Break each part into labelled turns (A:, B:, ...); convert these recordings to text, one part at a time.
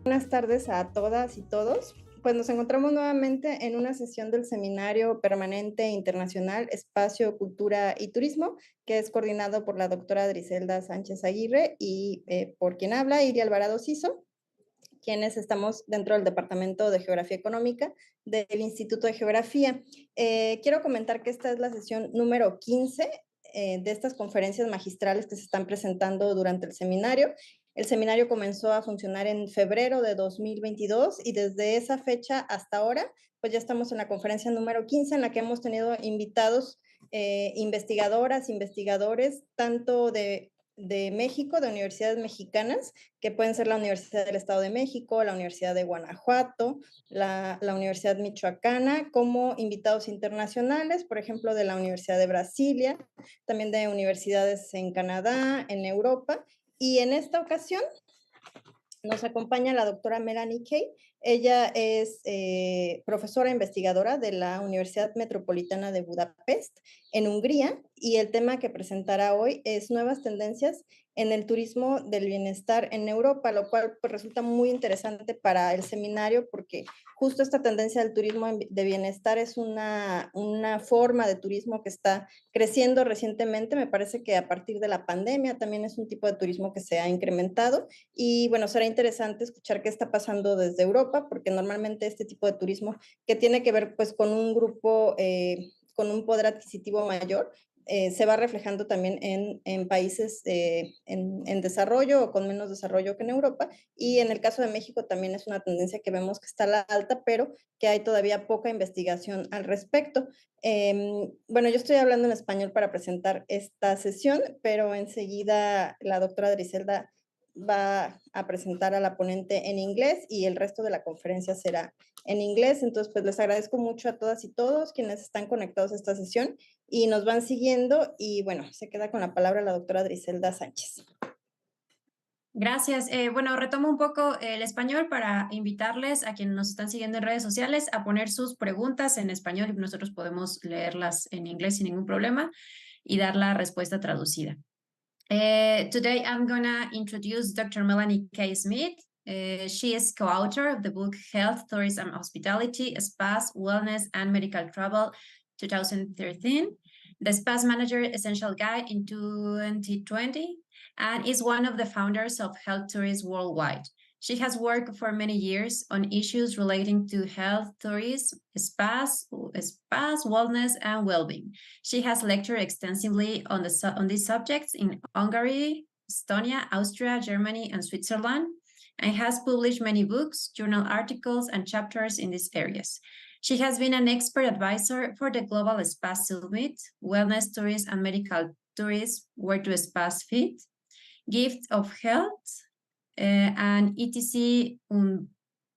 A: Buenas tardes a todas y todos. Pues nos encontramos nuevamente en una sesión del Seminario Permanente Internacional Espacio, Cultura y Turismo, que es coordinado por la doctora Driselda Sánchez Aguirre y por quien habla, Iri Alvarado Siso, quienes estamos dentro del Departamento de Geografía Económica del Instituto de Geografía. Quiero comentar que esta es la sesión número 15 de estas conferencias magistrales que se están presentando durante el seminario. El seminario comenzó a funcionar en febrero de 2022 y desde esa fecha hasta ahora, pues ya estamos en la conferencia número 15 en la que hemos tenido invitados, investigadoras, investigadores, tanto de México, de universidades mexicanas, que pueden ser la Universidad del Estado de México, la Universidad de Guanajuato, la Universidad Michoacana, como invitados internacionales, por ejemplo, de la Universidad de Brasilia, también de universidades en Canadá, en Europa. Y en esta ocasión nos acompaña la doctora Melanie Kay. Ella es profesora investigadora de la Universidad Metropolitana de Budapest, en Hungría, y el tema que presentará hoy es nuevas tendencias en el turismo del bienestar en Europa, lo cual pues, resulta muy interesante para el seminario porque justo esta tendencia del turismo de bienestar es una forma de turismo que está creciendo recientemente. Me parece que a partir de la pandemia también es un tipo de turismo que se ha incrementado y bueno, será interesante escuchar qué está pasando desde Europa, porque normalmente este tipo de turismo que tiene que ver pues con un grupo con un poder adquisitivo mayor, se va reflejando también en países en desarrollo o con menos desarrollo que en Europa. Y en el caso de México también es una tendencia que vemos que está a la alta, pero que hay todavía poca investigación al respecto. Bueno, yo estoy hablando en español para presentar esta sesión, pero enseguida la doctora Driselda va a presentar a la ponente en inglés y el resto de la conferencia será en inglés. Entonces, pues les agradezco mucho a todas y todos quienes están conectados a esta sesión y nos van siguiendo. Y bueno, se queda con la palabra la doctora Driselda Sánchez.
B: Gracias. Bueno, retomo un poco el español para invitarles a quienes nos están siguiendo en redes sociales a poner sus preguntas en español y nosotros podemos leerlas en inglés sin ningún problema y dar la respuesta traducida. Today I'm gonna introduce Dr. Melanie K. Smith. She is co-author of the book Health, Tourism, Hospitality, Spas, Wellness, and Medical Travel 2013, the Spas Manager Essential Guide in 2020, and is one of the founders of Health Tourism Worldwide. She has worked for many years on issues relating to health, tourism, spas, wellness, and well-being. She has lectured extensively on these subjects in Hungary, Estonia, Austria, Germany, and Switzerland, and has published many books, journal articles, and chapters in these areas. She has been an expert advisor for the Global Spa Summit, Wellness, Tourism, and Medical Tourism, Where do Spas Fit, Gift of Health, and ETC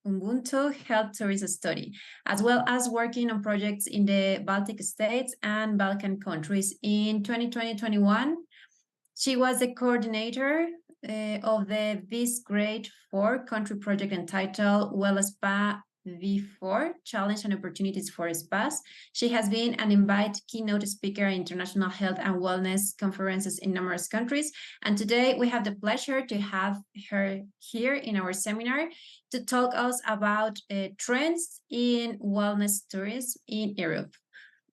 B: Ubuntu Health Tourism Study, as well as working on projects in the Baltic states and Balkan countries. In 2020-21, she was the coordinator of the VIS Grade 4 country project entitled Well Spa V4, Challenge and Opportunities for Spas. She has been an invited keynote speaker at international health and wellness conferences in numerous countries. And today we have the pleasure to have her here in our seminar to talk us about trends in wellness tourism in Europe.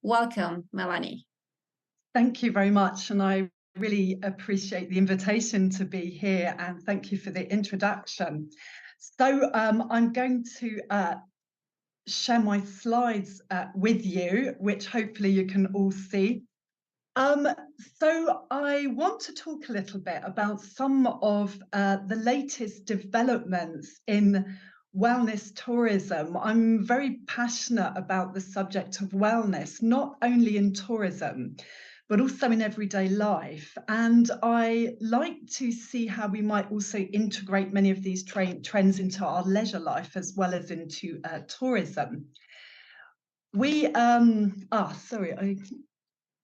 B: Welcome, Melanie.
C: Thank you very much. And I really appreciate the invitation to be here, and thank you for the introduction. So I'm going to share my slides with you, which hopefully you can all see. So I want to talk a little bit about some of the latest developments in wellness tourism. I'm very passionate about the subject of wellness, not only in tourism, but also in everyday life. And I like to see how we might also integrate many of these trends into our leisure life as well as into tourism. We, sorry, I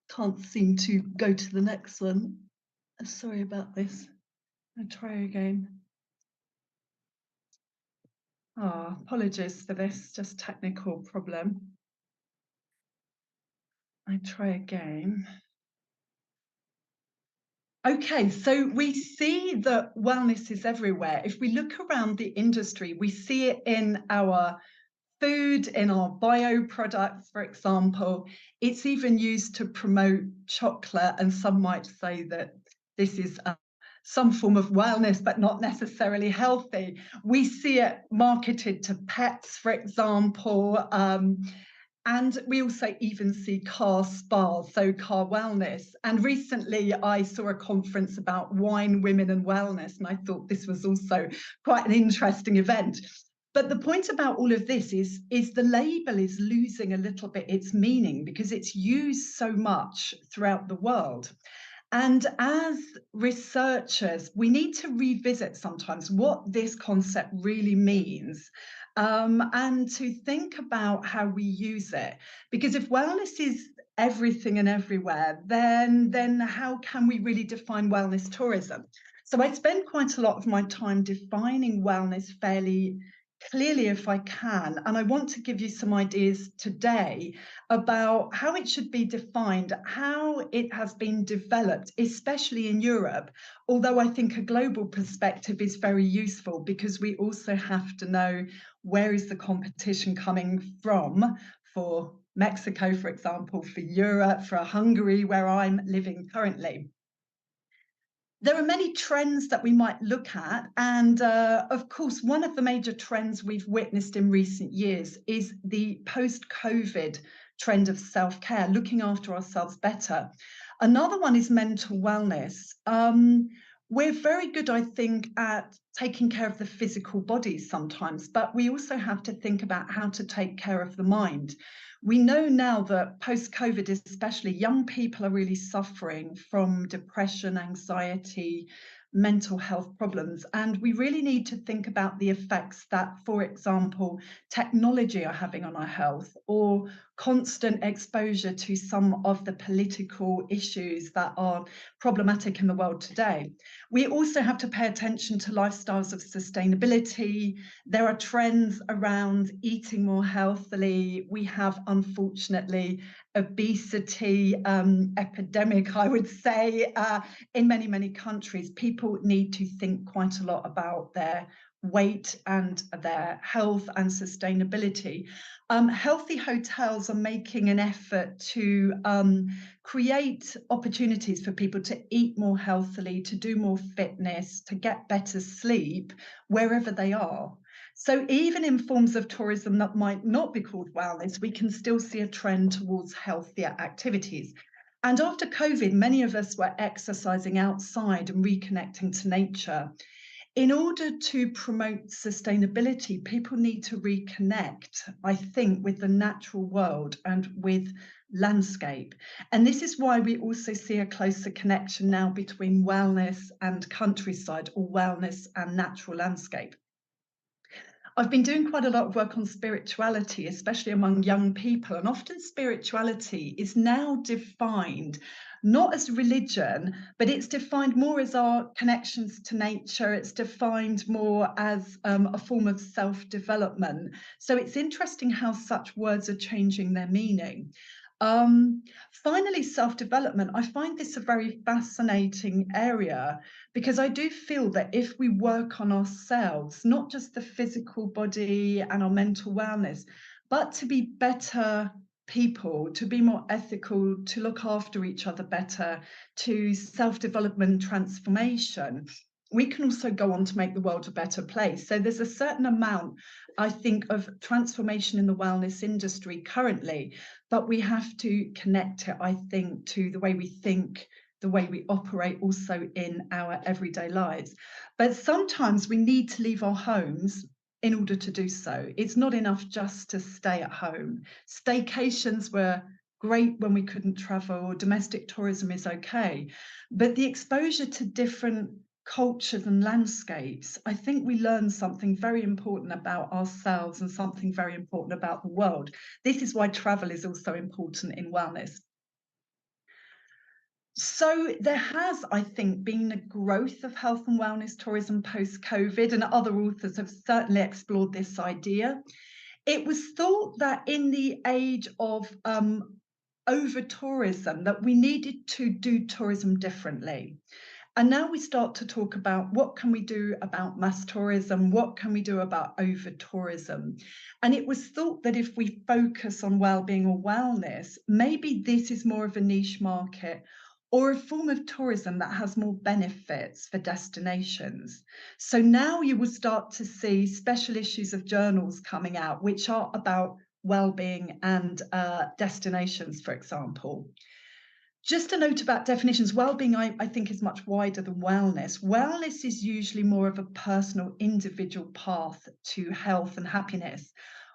C: can't seem to go to the next one. Sorry about this. I'll try again. Apologies for this, just technical problem. I try again. Okay, so we see that wellness is everywhere. If we look around the industry, we see it in our food, in our bio products, for example. It's even used to promote chocolate, and some might say that this is some form of wellness, but not necessarily healthy. We see it marketed to pets, for example. And we also even see car spas, so car wellness. And recently I saw a conference about wine, women and wellness, and I thought this was also quite an interesting event. But the point about all of this is the label is losing a little bit its meaning because it's used so much throughout the world. And as researchers, we need to revisit sometimes what this concept really means, and to think about how we use it. Because if wellness is everything and everywhere, then how can we really define wellness tourism? So I spend quite a lot of my time defining wellness fairly clearly if I can. And I want to give you some ideas today about how it should be defined, how it has been developed, especially in Europe. Although I think a global perspective is very useful because we also have to know where is the competition coming from for Mexico, for example, for Europe, for Hungary, where I'm living currently. There are many trends that we might look at. And of course, one of the major trends we've witnessed in recent years is the post-COVID trend of self-care, looking after ourselves better. Another one is mental wellness. We're very good, I think, at taking care of the physical body sometimes, but we also have to think about how to take care of the mind. We know now that post-COVID, especially, young people are really suffering from depression, anxiety, mental health problems. And we really need to think about the effects that, for example, technology are having on our health, or constant exposure to some of the political issues that are problematic in the world today. We also have to pay attention to lifestyles of sustainability. There are trends around eating more healthily. We have, unfortunately, obesity epidemic, I would say, in many, many countries. People need to think quite a lot about their weight and their health and sustainability. Healthy hotels are making an effort to create opportunities for people to eat more healthily, to do more fitness, to get better sleep wherever they are. So even in forms of tourism that might not be called wellness, we can still see a trend towards healthier activities. And after COVID, many of us were exercising outside and reconnecting to nature. In order to promote sustainability, people need to reconnect, I think, with the natural world and with landscape. And this is why we also see a closer connection now between wellness and countryside, or wellness and natural landscape. I've been doing quite a lot of work on spirituality, especially among young people, and often spirituality is now defined not as religion, but it's defined more as our connections to nature. It's defined more as a form of self-development. So it's interesting how such words are changing their meaning. Finally, self-development. I find this a very fascinating area because I do feel that if we work on ourselves, not just the physical body and our mental wellness, but to be better people, to be more ethical, to look after each other better, to self-development transformation, we can also go on to make the world a better place. So there's a certain amount, I think, of transformation in the wellness industry currently, but we have to connect it, I think, to the way we think, the way we operate also in our everyday lives. But sometimes we need to leave our homes in order to do so. It's not enough just to stay at home. Staycations were great when we couldn't travel. Domestic tourism is okay. But the exposure to different cultures and landscapes, I think we learn something very important about ourselves and something very important about the world. This is why travel is also important in wellness. So there has, I think, been a growth of health and wellness tourism post-COVID, and other authors have certainly explored this idea. It was thought that in the age of over tourism, that we needed to do tourism differently. And now we start to talk about what can we do about mass tourism? What can we do about over tourism? And it was thought that if we focus on well-being or wellness, maybe this is more of a niche market or a form of tourism that has more benefits for destinations. So now you will start to see special issues of journals coming out, which are about well-being and destinations, for example. Just a note about definitions. Well-being, I think, is much wider than wellness. Wellness is usually more of a personal, individual path to health and happiness.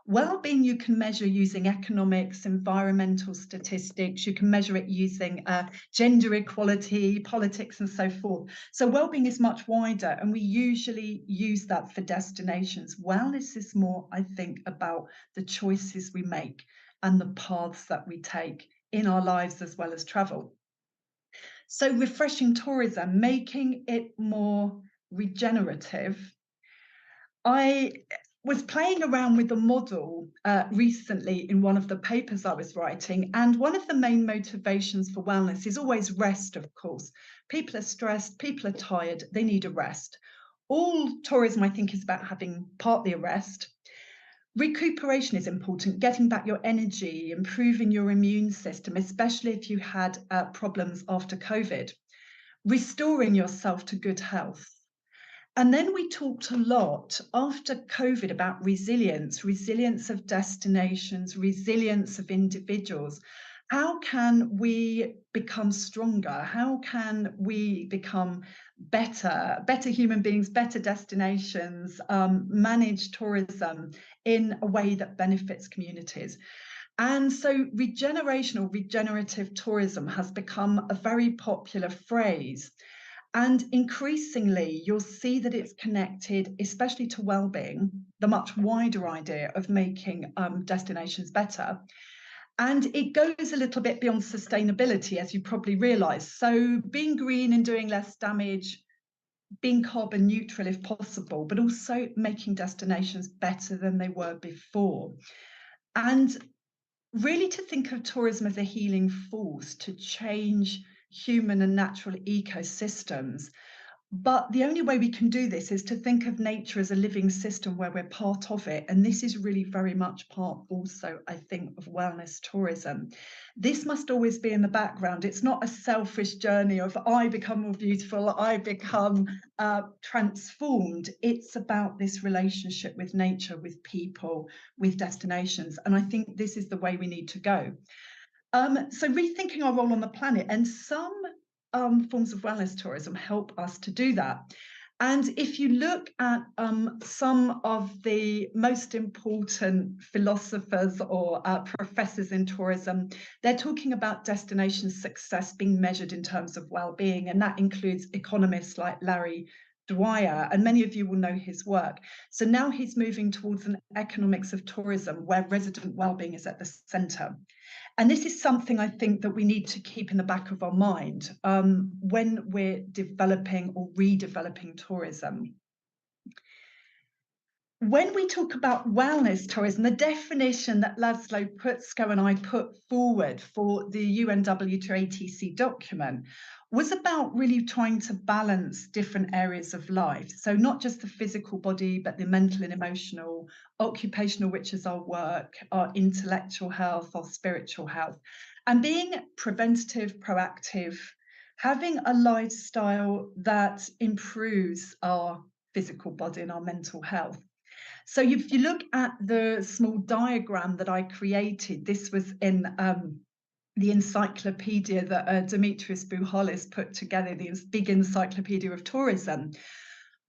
C: Well-being you can measure using economics, environmental statistics. You can measure it using gender equality, politics, and so forth. So well-being is much wider, and we usually use that for destinations. Wellness is more, I think, about the choices we make and the paths that we take in our lives as well as travel. So refreshing tourism, making it more regenerative. I was playing around with the model recently in one of the papers I was writing, and one of the main motivations for wellness is always rest, of course. People are stressed, people are tired, they need a rest. All tourism, I think, is about having partly a rest. Recuperation is important, getting back your energy, improving your immune system, especially if you had problems after COVID, restoring yourself to good health. And then we talked a lot after COVID about resilience of destinations, resilience of individuals. How can we become stronger? How can we become better human beings, better destinations, manage tourism in a way that benefits communities? And so regeneration or regenerative tourism has become a very popular phrase. And increasingly, you'll see that it's connected, especially to well-being, the much wider idea of making destinations better. And it goes a little bit beyond sustainability, as you probably realise. So being green and doing less damage, being carbon neutral if possible, but also making destinations better than they were before. And really to think of tourism as a healing force to change human and natural ecosystems. But the only way we can do this is to think of nature as a living system where we're part of it. And this is really very much part also, I think, of wellness tourism. This must always be in the background. It's not a selfish journey of I become more beautiful, I become transformed. It's about this relationship with nature, with people, with destinations. And I think this is the way we need to go. So rethinking our role on the planet, and some forms of wellness tourism help us to do that. And if you look at some of the most important philosophers or professors in tourism, they're talking about destination success being measured in terms of well-being, and that includes economists like Larry Dwyer, and many of you will know his work. So now he's moving towards an economics of tourism where resident well-being is at the centre. And this is something I think that we need to keep in the back of our mind when we're developing or redeveloping tourism. When we talk about wellness tourism, the definition that Laszlo Putzko and I put forward for the UNWTO document was about really trying to balance different areas of life. So not just the physical body, but the mental and emotional, occupational, which is our work, our intellectual health, our spiritual health, and being preventative, proactive, having a lifestyle that improves our physical body and our mental health. So if you look at the small diagram that I created, this was in the encyclopedia that Dimitris Bouhalis put together, the big encyclopedia of tourism.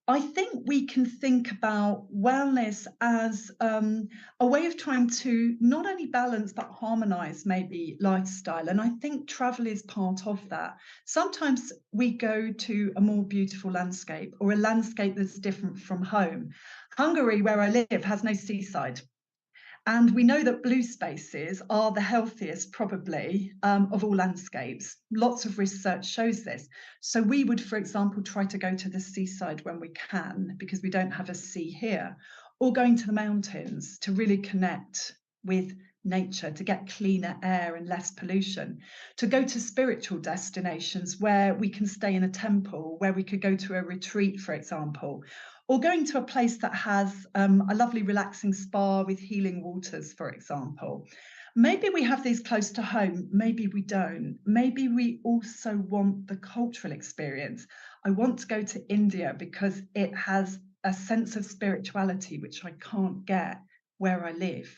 C: I think we can think about wellness as a way of trying to not only balance but harmonize maybe lifestyle. And I think travel is part of that. Sometimes we go to a more beautiful landscape or a landscape that's different from home. Hungary, where I live, has no seaside. And we know that blue spaces are the healthiest, probably, of all landscapes. Lots of research shows this. So we would, for example, try to go to the seaside when we can, because we don't have a sea here, or going to the mountains to really connect with nature, to get cleaner air and less pollution, to go to spiritual destinations where we can stay in a temple, where we could go to a retreat, for example, or going to a place that has a lovely relaxing spa with healing waters, for example. Maybe we have these close to home, maybe we don't. Maybe we also want the cultural experience. I want to go to India because it has a sense of spirituality which I can't get where I live.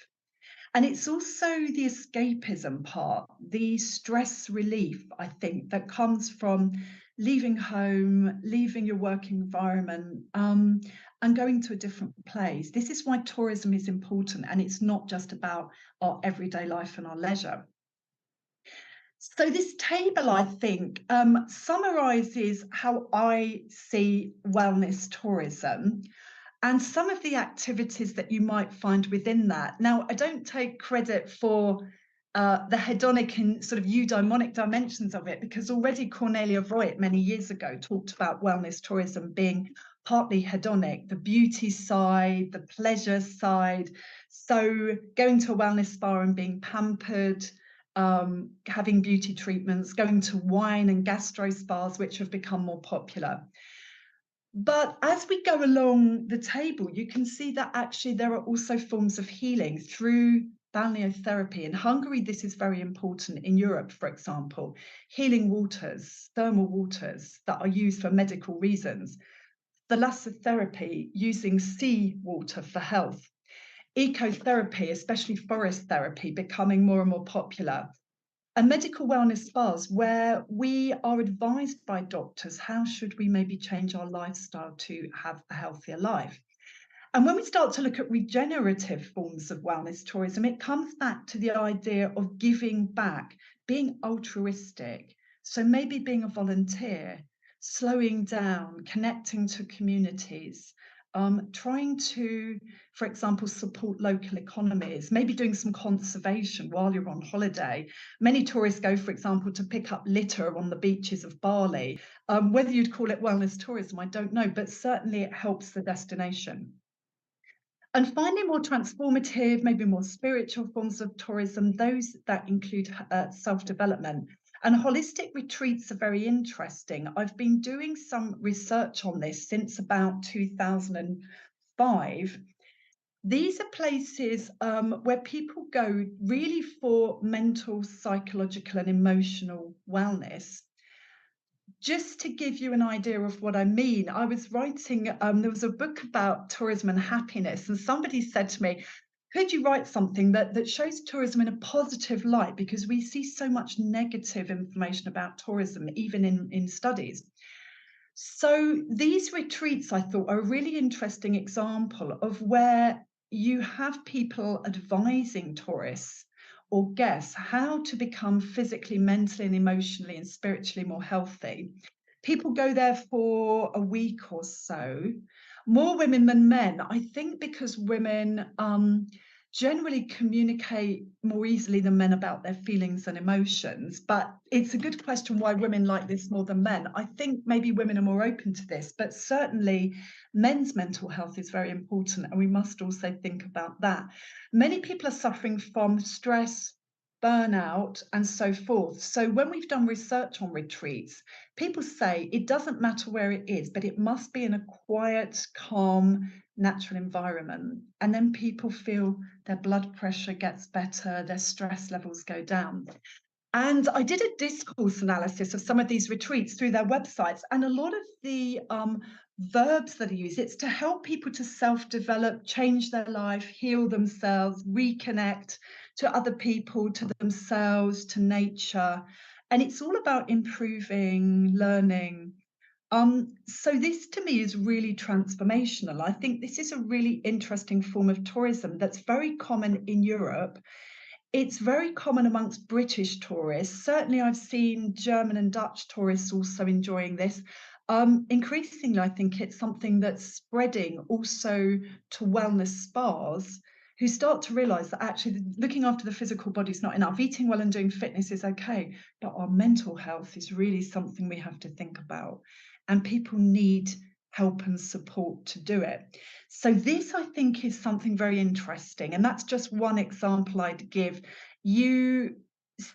C: And it's also the escapism part, the stress relief, I think, that comes from leaving home, leaving your working environment, and going to a different place. This is why tourism is important, and it's not just about our everyday life and our leisure. So this table, I think, summarises how I see wellness tourism and some of the activities that you might find within that. Now, I don't take credit for the hedonic and sort of eudaimonic dimensions of it, because already Cornelia Voigt many years ago talked about wellness tourism being partly hedonic, the beauty side, the pleasure side. So going to a wellness spa and being pampered, having beauty treatments, going to wine and gastro spas, which have become more popular. But as we go along the table, you can see that actually there are also forms of healing through balneotherapy. In Hungary, this is very important. In Europe, for example, healing waters, thermal waters that are used for medical reasons. Thalassotherapy, using sea water for health. Ecotherapy, especially forest therapy, becoming more and more popular. And medical wellness spas where we are advised by doctors how should we maybe change our lifestyle to have a healthier life. And when we start to look at regenerative forms of wellness tourism, it comes back to the idea of giving back, being altruistic. So maybe being a volunteer, slowing down, connecting to communities, trying to, for example, support local economies, maybe doing some conservation while you're on holiday. Many tourists go, for example, to pick up litter on the beaches of Bali. Whether you'd call it wellness tourism, I don't know, but certainly it helps the destination. And finding more transformative, maybe more spiritual forms of tourism, those that include self-development. And holistic retreats are very interesting. I've been doing some research on this since about 2005. These are places where people go really for mental, psychological, and emotional wellness. Just to give you an idea of what I mean, I was writing, there was a book about tourism and happiness, and somebody said to me, could you write something that shows tourism in a positive light? Because we see so much negative information about tourism, even in studies. So these retreats, I thought, are a really interesting example of where you have people advising tourists or guests how to become physically, mentally, and emotionally and spiritually more healthy. People go there for a week or so, more women than men, I think, because women generally communicate more easily than men about their feelings and emotions. But it's a good question why women like this more than men. I think maybe women are more open to this, but certainly men's mental health is very important, and we must also think about that. Many people are suffering from stress, burnout, and so forth. So when we've done research on retreats, people say it doesn't matter where it is, but it must be in a quiet, calm, natural environment. And then people feel their blood pressure gets better, their stress levels go down. And I did a discourse analysis of some of these retreats through their websites, and a lot of the verbs that are used, it's to help people to self-develop, change their life, heal themselves, reconnect to other people, to themselves, to nature. And it's all about improving, learning. So this to me is really transformational. I think this is a really interesting form of tourism that's very common in Europe. It's very common amongst British tourists. Certainly I've seen German and Dutch tourists also enjoying this. Increasingly, I think it's something that's spreading also to wellness spas, who start to realize that actually looking after the physical body is not enough. Eating well and doing fitness is okay, but our mental health is really something we have to think about. And people need help and support to do it. So this, I think, is something very interesting. And that's just one example I'd give. You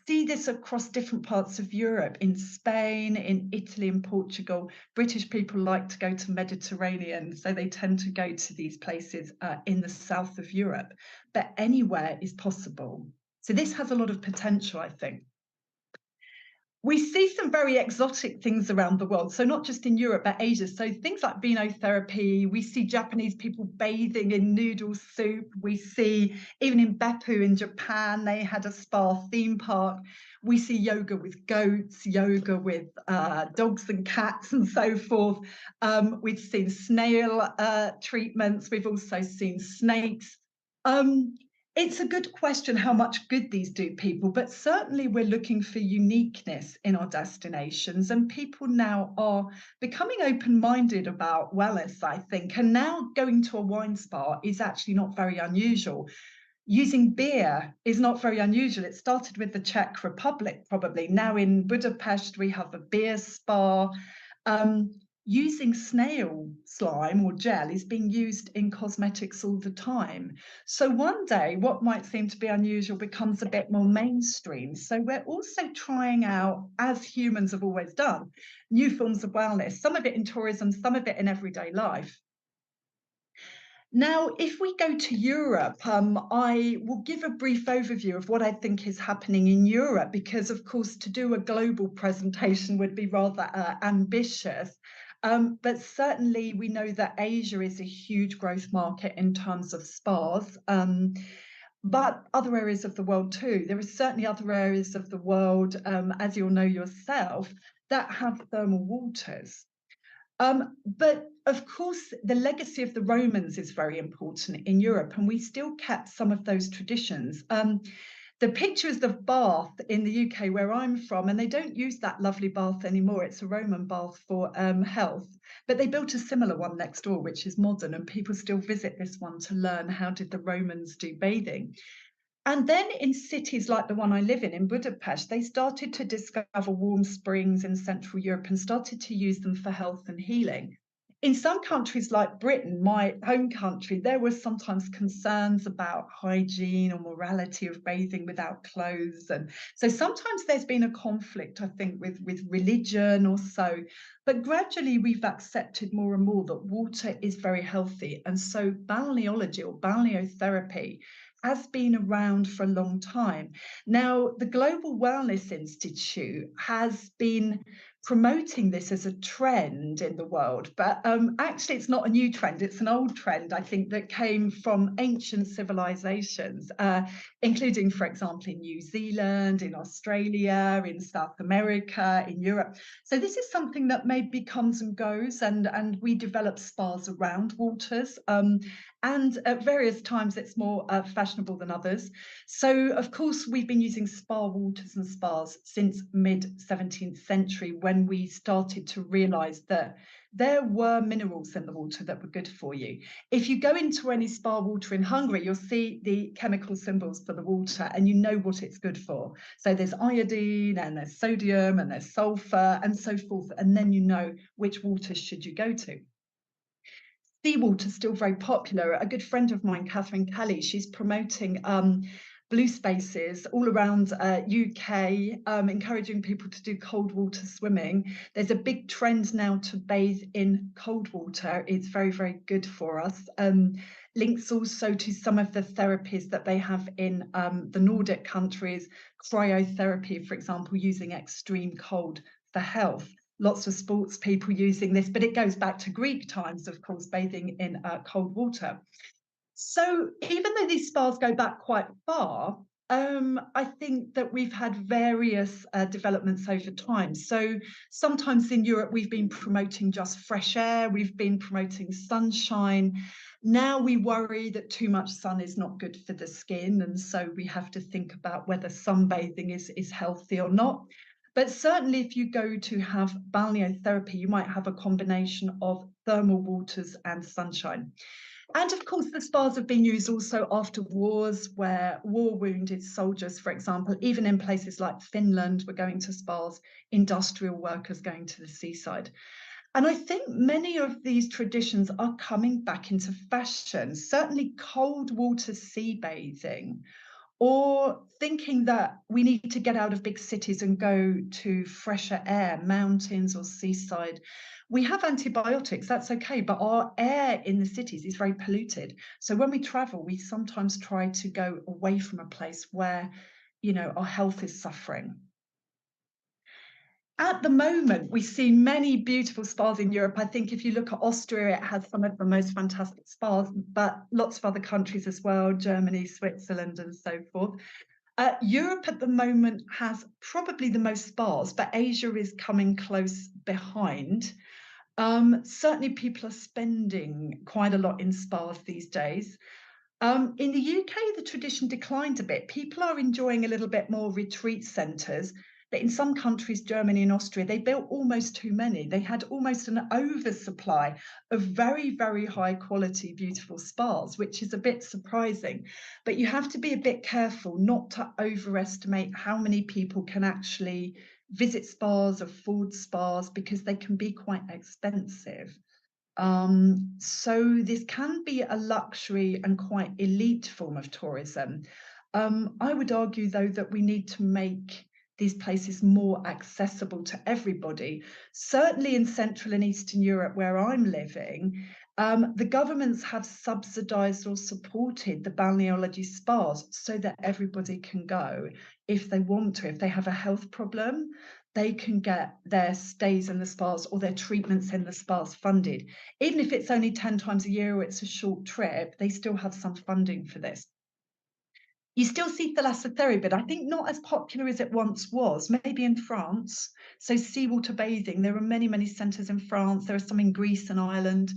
C: see this across different parts of Europe, in Spain, in Italy, and Portugal. British people like to go to Mediterranean, so they tend to go to these places in the south of Europe. But anywhere is possible. So this has a lot of potential, I think. We see some very exotic things around the world, so not just in Europe, but Asia. So things like venotherapy, we see Japanese people bathing in noodle soup. We see, even in Beppu in Japan, they had a spa theme park. We see yoga with goats, yoga with dogs and cats and so forth. We've seen snail treatments. We've also seen snakes. It's a good question how much good these do people, but certainly we're looking for uniqueness in our destinations, and people now are becoming open-minded about wellness, I think, and now going to a wine spa is actually not very unusual. Using beer is not very unusual. It started with the Czech Republic, probably. Now in Budapest, we have a beer spa. Using snail slime or gel is being used in cosmetics all the time. So one day, what might seem to be unusual becomes a bit more mainstream. So we're also trying out, as humans have always done, new forms of wellness, some of it in tourism, some of it in everyday life. Now, if we go to Europe, I will give a brief overview of what I think is happening in Europe, because, of course, to do a global presentation would be rather ambitious. But certainly we know that Asia is a huge growth market in terms of spas, but other areas of the world too. There are certainly other areas of the world, as you'll know yourself, that have thermal waters. But of course, the legacy of the Romans is very important in Europe, and we still kept some of those traditions. The picture is the bath in the UK where I'm from, and they don't use that lovely bath anymore. It's a Roman bath for health, but they built a similar one next door, which is modern, and people still visit this one to learn how did the Romans do bathing. And then in cities like the one I live in Budapest, they started to discover warm springs in Central Europe and started to use them for health and healing. In some countries like Britain, my home country, there were sometimes concerns about hygiene or morality of bathing without clothes. And so sometimes there's been a conflict, I think, with religion or so. But gradually we've accepted more and more that water is very healthy. And so balneology or balneotherapy has been around for a long time. Now, the Global Wellness Institute has been promoting this as a trend in the world, but actually it's not a new trend, it's an old trend, I think, that came from ancient civilizations, including, for example, in New Zealand, in Australia, in South America, in Europe. So this is something that maybe comes and goes, and we develop spas around waters, and at various times it's more fashionable than others. So, of course, we've been using spa waters and spas since mid-17th century, when we started to realize that there were minerals in the water that were good for you. If you go into any spa water in Hungary, you'll see the chemical symbols for the water and you know what it's good for. So there's iodine and there's sodium and there's sulfur and so forth. And then you know which waters should you go to. Seawater is still very popular. A good friend of mine, Catherine Kelly, she's promoting blue spaces all around UK, encouraging people to do cold water swimming. There's a big trend now to bathe in cold water. It's very, very good for us. Links also to some of the therapies that they have in the Nordic countries, cryotherapy, for example, using extreme cold for health. Lots of sports people using this, but it goes back to Greek times, of course, bathing in cold water. So even though these spas go back quite far, I think that we've had various developments over time. So sometimes in Europe, we've been promoting just fresh air, we've been promoting sunshine. Now we worry that too much sun is not good for the skin, and so we have to think about whether sunbathing is healthy or not. But certainly if you go to have balneotherapy, you might have a combination of thermal waters and sunshine. And of course, the spas have been used also after wars, where war-wounded soldiers, for example, even in places like Finland, were going to spas, industrial workers going to the seaside. And I think many of these traditions are coming back into fashion, certainly cold water sea bathing, or thinking that we need to get out of big cities and go to fresher air, mountains or seaside. We have antibiotics, that's okay, but our air in the cities is very polluted. So when we travel, we sometimes try to go away from a place where, our health is suffering. At the moment, we see many beautiful spas in Europe. I think if you look at Austria, it has some of the most fantastic spas, but lots of other countries as well, Germany, Switzerland, and so forth. Europe at the moment has probably the most spas, but Asia is coming close behind. Certainly people are spending quite a lot in spas these days. In the UK, the tradition declined a bit. People are enjoying a little bit more retreat centres, but in some countries, Germany and Austria, they built almost too many. They had almost an oversupply of very, very high quality, beautiful spas, which is a bit surprising. But you have to be a bit careful not to overestimate how many people can actually visit spas, afford spas, because they can be quite expensive. So this can be a luxury and quite elite form of tourism. I would argue, though, that we need to make these places more accessible to everybody. Certainly in Central and Eastern Europe, where I'm living, the governments have subsidised or supported the balneology spas so that everybody can go if they want to. If they have a health problem, they can get their stays in the spas or their treatments in the spas funded. Even if it's only 10 times a year or it's a short trip, they still have some funding for this. You still see thalassotherapy, but I think not as popular as it once was, maybe in France. So seawater bathing, there are many, many centres in France. There are some in Greece and Ireland.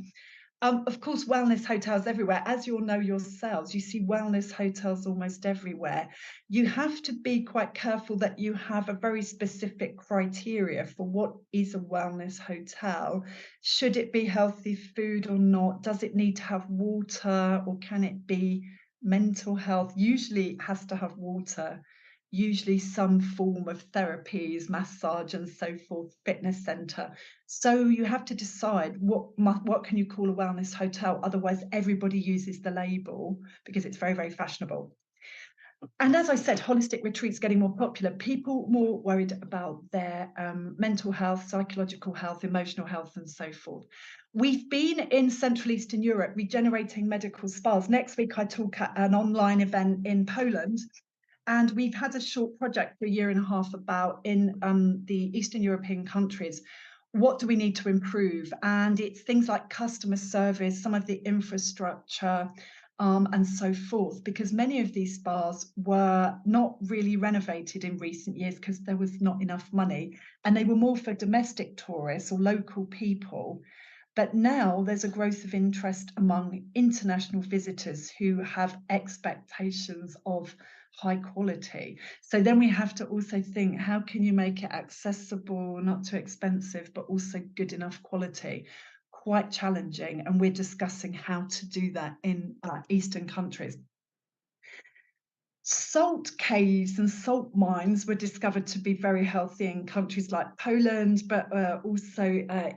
C: Of course, wellness hotels everywhere. As you'll know yourselves, you see wellness hotels almost everywhere. You have to be quite careful that you have a very specific criteria for what is a wellness hotel. Should it be healthy food or not? Does it need to have water, or can it be mental health? Usually it has to have water, usually some form of therapies, massage and so forth, fitness centre. So you have to decide what can you call a wellness hotel, otherwise everybody uses the label because it's very, very fashionable. And as I said, holistic retreats getting more popular, people more worried about their mental health, psychological health, emotional health, and so forth. We've been in Central Eastern Europe regenerating medical spas. Next week, I talk at an online event in Poland. And we've had a short project for a year and a half about in the Eastern European countries, what do we need to improve? And it's things like customer service, some of the infrastructure, and so forth, because many of these spas were not really renovated in recent years because there was not enough money, and they were more for domestic tourists or local people. But now there's a growth of interest among international visitors who have expectations of high quality. So then we have to also think, how can you make it accessible, not too expensive, but also good enough quality? Quite challenging, and we're discussing how to do that in Eastern countries. Salt caves and salt mines were discovered to be very healthy in countries like Poland, but also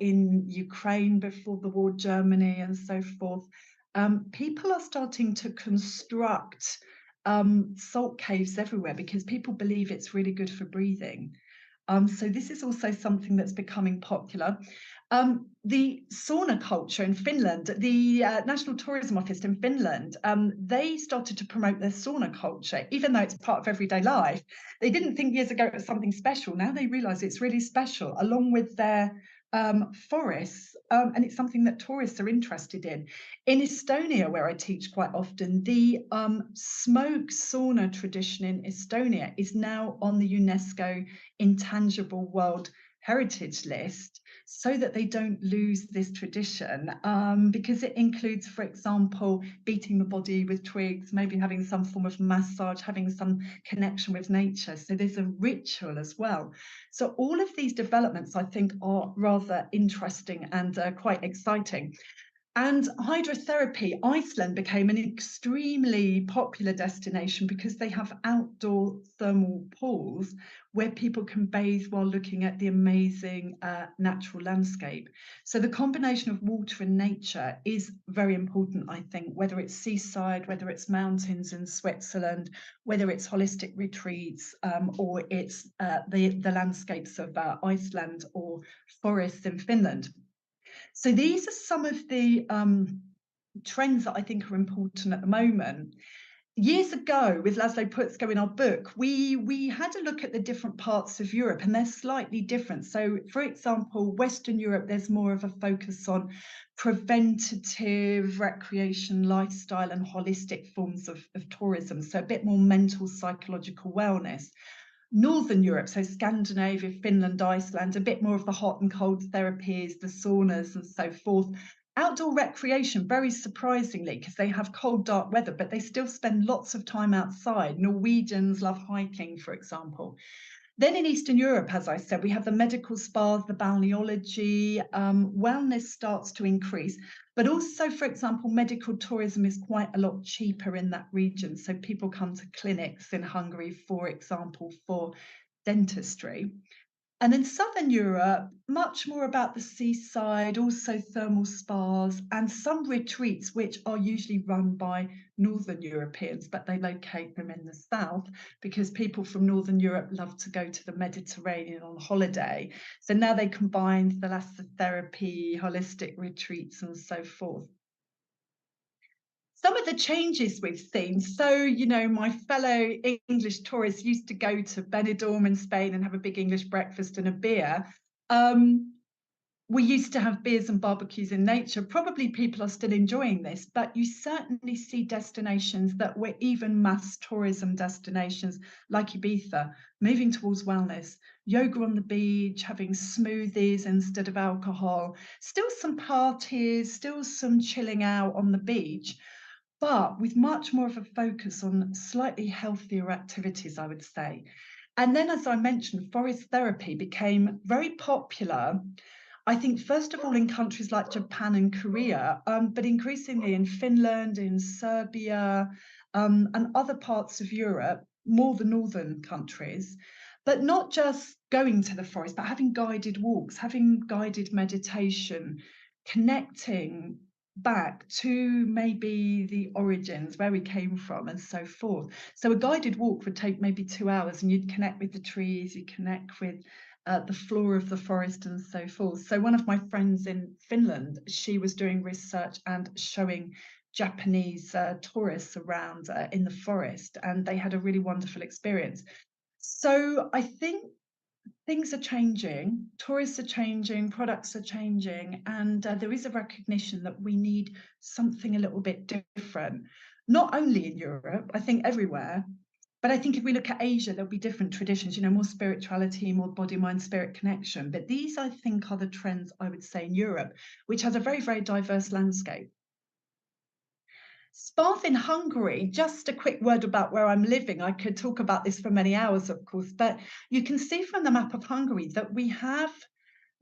C: in Ukraine before the war, Germany, and so forth. People are starting to construct salt caves everywhere because people believe it's really good for breathing. So this is also something that's becoming popular. The sauna culture in Finland, the National Tourism Office in Finland, they started to promote their sauna culture, even though it's part of everyday life. They didn't think years ago it was something special. Now they realise it's really special, along with their forests, and it's something that tourists are interested in. In Estonia, where I teach quite often, the smoke sauna tradition in Estonia is now on the UNESCO Intangible World Heritage List, so that they don't lose this tradition, because it includes, for example, beating the body with twigs, maybe having some form of massage, having some connection with nature. So there's a ritual as well. So all of these developments, I think, are rather interesting and quite exciting. And hydrotherapy, Iceland became an extremely popular destination because they have outdoor thermal pools where people can bathe while looking at the amazing natural landscape. So the combination of water and nature is very important, I think, whether it's seaside, whether it's mountains in Switzerland, whether it's holistic retreats, or it's the landscapes of Iceland or forests in Finland. So these are some of the trends that I think are important at the moment. Years ago, with Laszlo Putzko in our book, we had a look at the different parts of Europe, and they're slightly different. So, for example, Western Europe, there's more of a focus on preventative recreation, lifestyle, and holistic forms of tourism. So a bit more mental, psychological wellness. Northern Europe, so Scandinavia, Finland, Iceland, a bit more of the hot and cold therapies, the saunas and so forth. Outdoor recreation, very surprisingly, because they have cold, dark weather, but they still spend lots of time outside. Norwegians love hiking, for example. Then in Eastern Europe, as I said, we have the medical spas, the balneology, wellness starts to increase. But also, for example, medical tourism is quite a lot cheaper in that region. So people come to clinics in Hungary, for example, for dentistry. And in Southern Europe, much more about the seaside, also thermal spas, and some retreats, which are usually run by Northern Europeans, but they locate them in the south because people from Northern Europe love to go to the Mediterranean on holiday. So now they combine thalassotherapy, holistic retreats, and so forth. Some of the changes we've seen. So, you know, my fellow English tourists used to go to Benidorm in Spain and have a big English breakfast and a beer. We used to have beers and barbecues in nature. Probably people are still enjoying this, but you certainly see destinations that were even mass tourism destinations like Ibiza, moving towards wellness, yoga on the beach, having smoothies instead of alcohol, still some parties, still some chilling out on the beach, but with much more of a focus on slightly healthier activities, I would say. And then, as I mentioned, forest therapy became very popular, I think, first of all, in countries like Japan and Korea, but increasingly in Finland, in Serbia, and other parts of Europe, more the northern countries. But not just going to the forest, but having guided walks, having guided meditation, connecting back to maybe the origins, where we came from, and so forth. So a guided walk would take maybe 2 hours, and you'd connect with the trees, you connect with the floor of the forest, and so forth. So one of my friends in Finland, she was doing research and showing Japanese tourists around in the forest, and they had a really wonderful experience. So I think things are changing, tourists are changing, products are changing, and there is a recognition that we need something a little bit different, not only in Europe, I think everywhere. But I think if we look at Asia, there'll be different traditions, you know, more spirituality, more body, mind, spirit connection. But these, I think, are the trends, I would say, in Europe, which has a very, very diverse landscape. Sparth in Hungary, just a quick word about where I'm living. I could talk about this for many hours, of course, but you can see from the map of Hungary that we have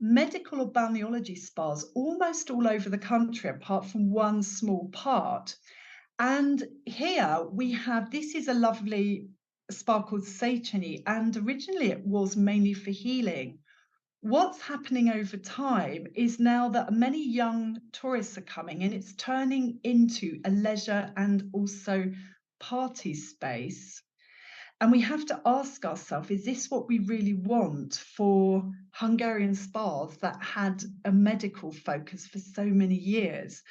C: medical or balneology spas almost all over the country, apart from one small part. And here we have, this is a lovely spa called Seychany, and originally it was mainly for healing. What's happening over time is now that many young tourists are coming, and it's turning into a leisure and also party space. And we have to ask ourselves, is this what we really want for Hungarian spas that had a medical focus for so many years?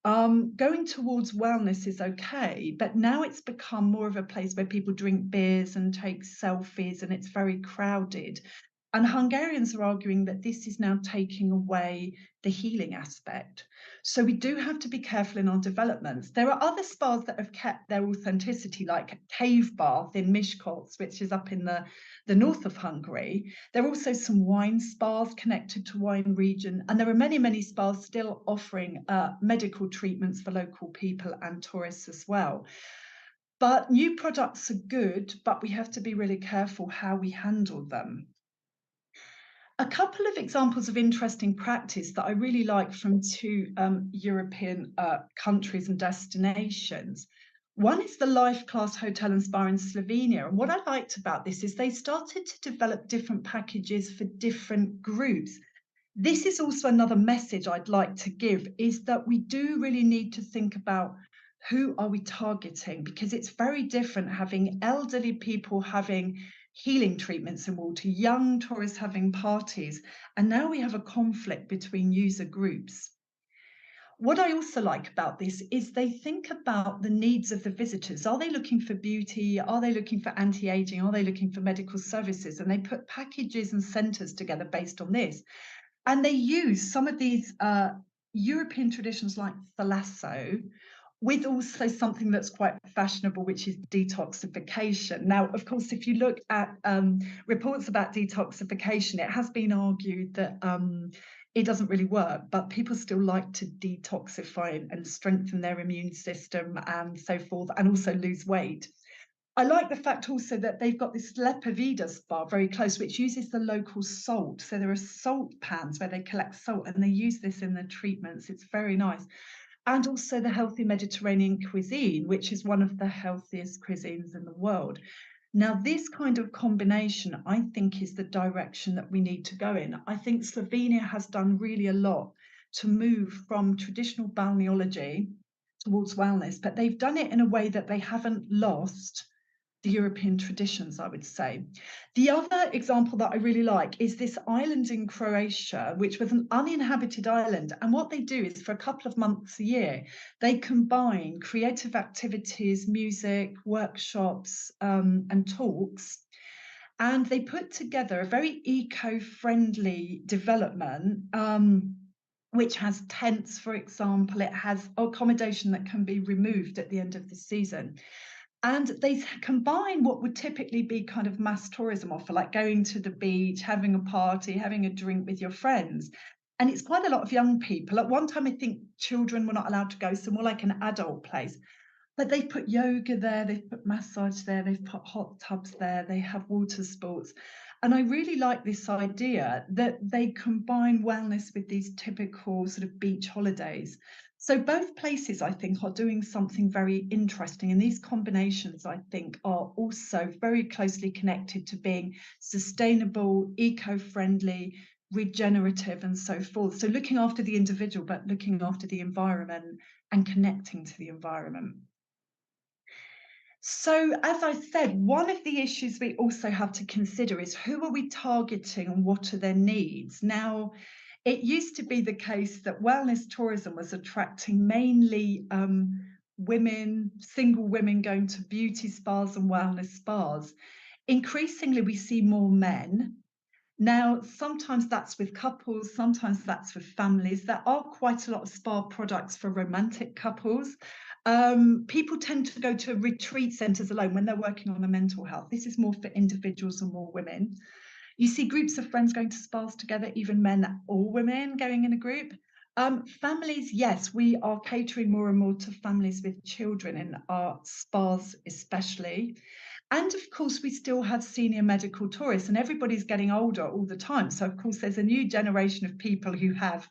C: Going towards wellness is okay, but now it's become more of a place where people drink beers and take selfies, and it's very crowded. And Hungarians are arguing that this is now taking away the healing aspect. So we do have to be careful in our developments. There are other spas that have kept their authenticity, like Cave Bath in Miskolc, which is up in the north of Hungary. There are also some wine spas connected to wine region, and there are many, many spas still offering medical treatments for local people and tourists as well. But new products are good, but we have to be really careful how we handle them. A couple of examples of interesting practice that I really like from two European countries and destinations. One is the Life Class Hotel and Spa in Slovenia. And what I liked about this is they started to develop different packages for different groups. This is also another message I'd like to give, is that we do really need to think about who are we targeting, because it's very different having elderly people having healing treatments in water, young tourists having parties, and now we have a conflict between user groups. What I also like about this is they think about the needs of the visitors. Are they looking for beauty? Are they looking for anti-aging? Are they looking for medical services? And they put packages and centres together based on this. And they use some of these European traditions like thalasso, with also something that's quite fashionable, which is detoxification. Now, of course, if you look at reports about detoxification, it has been argued that it doesn't really work, but people still like to detoxify and strengthen their immune system and so forth, and also lose weight. I like the fact also that they've got this Lepavida spa very close, which uses the local salt. So there are salt pans where they collect salt and they use this in their treatments. It's very nice. And also the healthy Mediterranean cuisine, which is one of the healthiest cuisines in the world. Now, this kind of combination, I think, is the direction that we need to go in. I think Slovenia has done really a lot to move from traditional balneology towards wellness, but they've done it in a way that they haven't lost the European traditions, I would say. The other example that I really like is this island in Croatia, which was an uninhabited island. And what they do is for a couple of months a year, they combine creative activities, music, workshops, and talks. And they put together a very eco-friendly development, which has tents, for example. It has accommodation that can be removed at the end of the season. And they combine what would typically be kind of mass tourism offer, like going to the beach, having a party, having a drink with your friends. And it's quite a lot of young people. At one time, I think children were not allowed to go, so more like an adult place. But they've put yoga there, they've put massage there, they've put hot tubs there, they have water sports. And I really like this idea that they combine wellness with these typical sort of beach holidays. So both places, I think, are doing something very interesting. And these combinations, I think, are also very closely connected to being sustainable, eco-friendly, regenerative, and so forth. So looking after the individual, but looking after the environment and connecting to the environment. So, as I said, one of the issues we also have to consider is who are we targeting and what are their needs? Now, it used to be the case that wellness tourism was attracting mainly women, single women going to beauty spas and wellness spas. Increasingly, we see more men. Now, sometimes that's with couples, sometimes that's with families. There are quite a lot of spa products for romantic couples. People tend to go to retreat centres alone when they're working on their mental health. This is more for individuals and more women. You see groups of friends going to spas together, even men or women going in a group. Families, yes, we are catering more and more to families with children in our spas especially. And of course, we still have senior medical tourists, and everybody's getting older all the time. So, of course, there's a new generation of people who have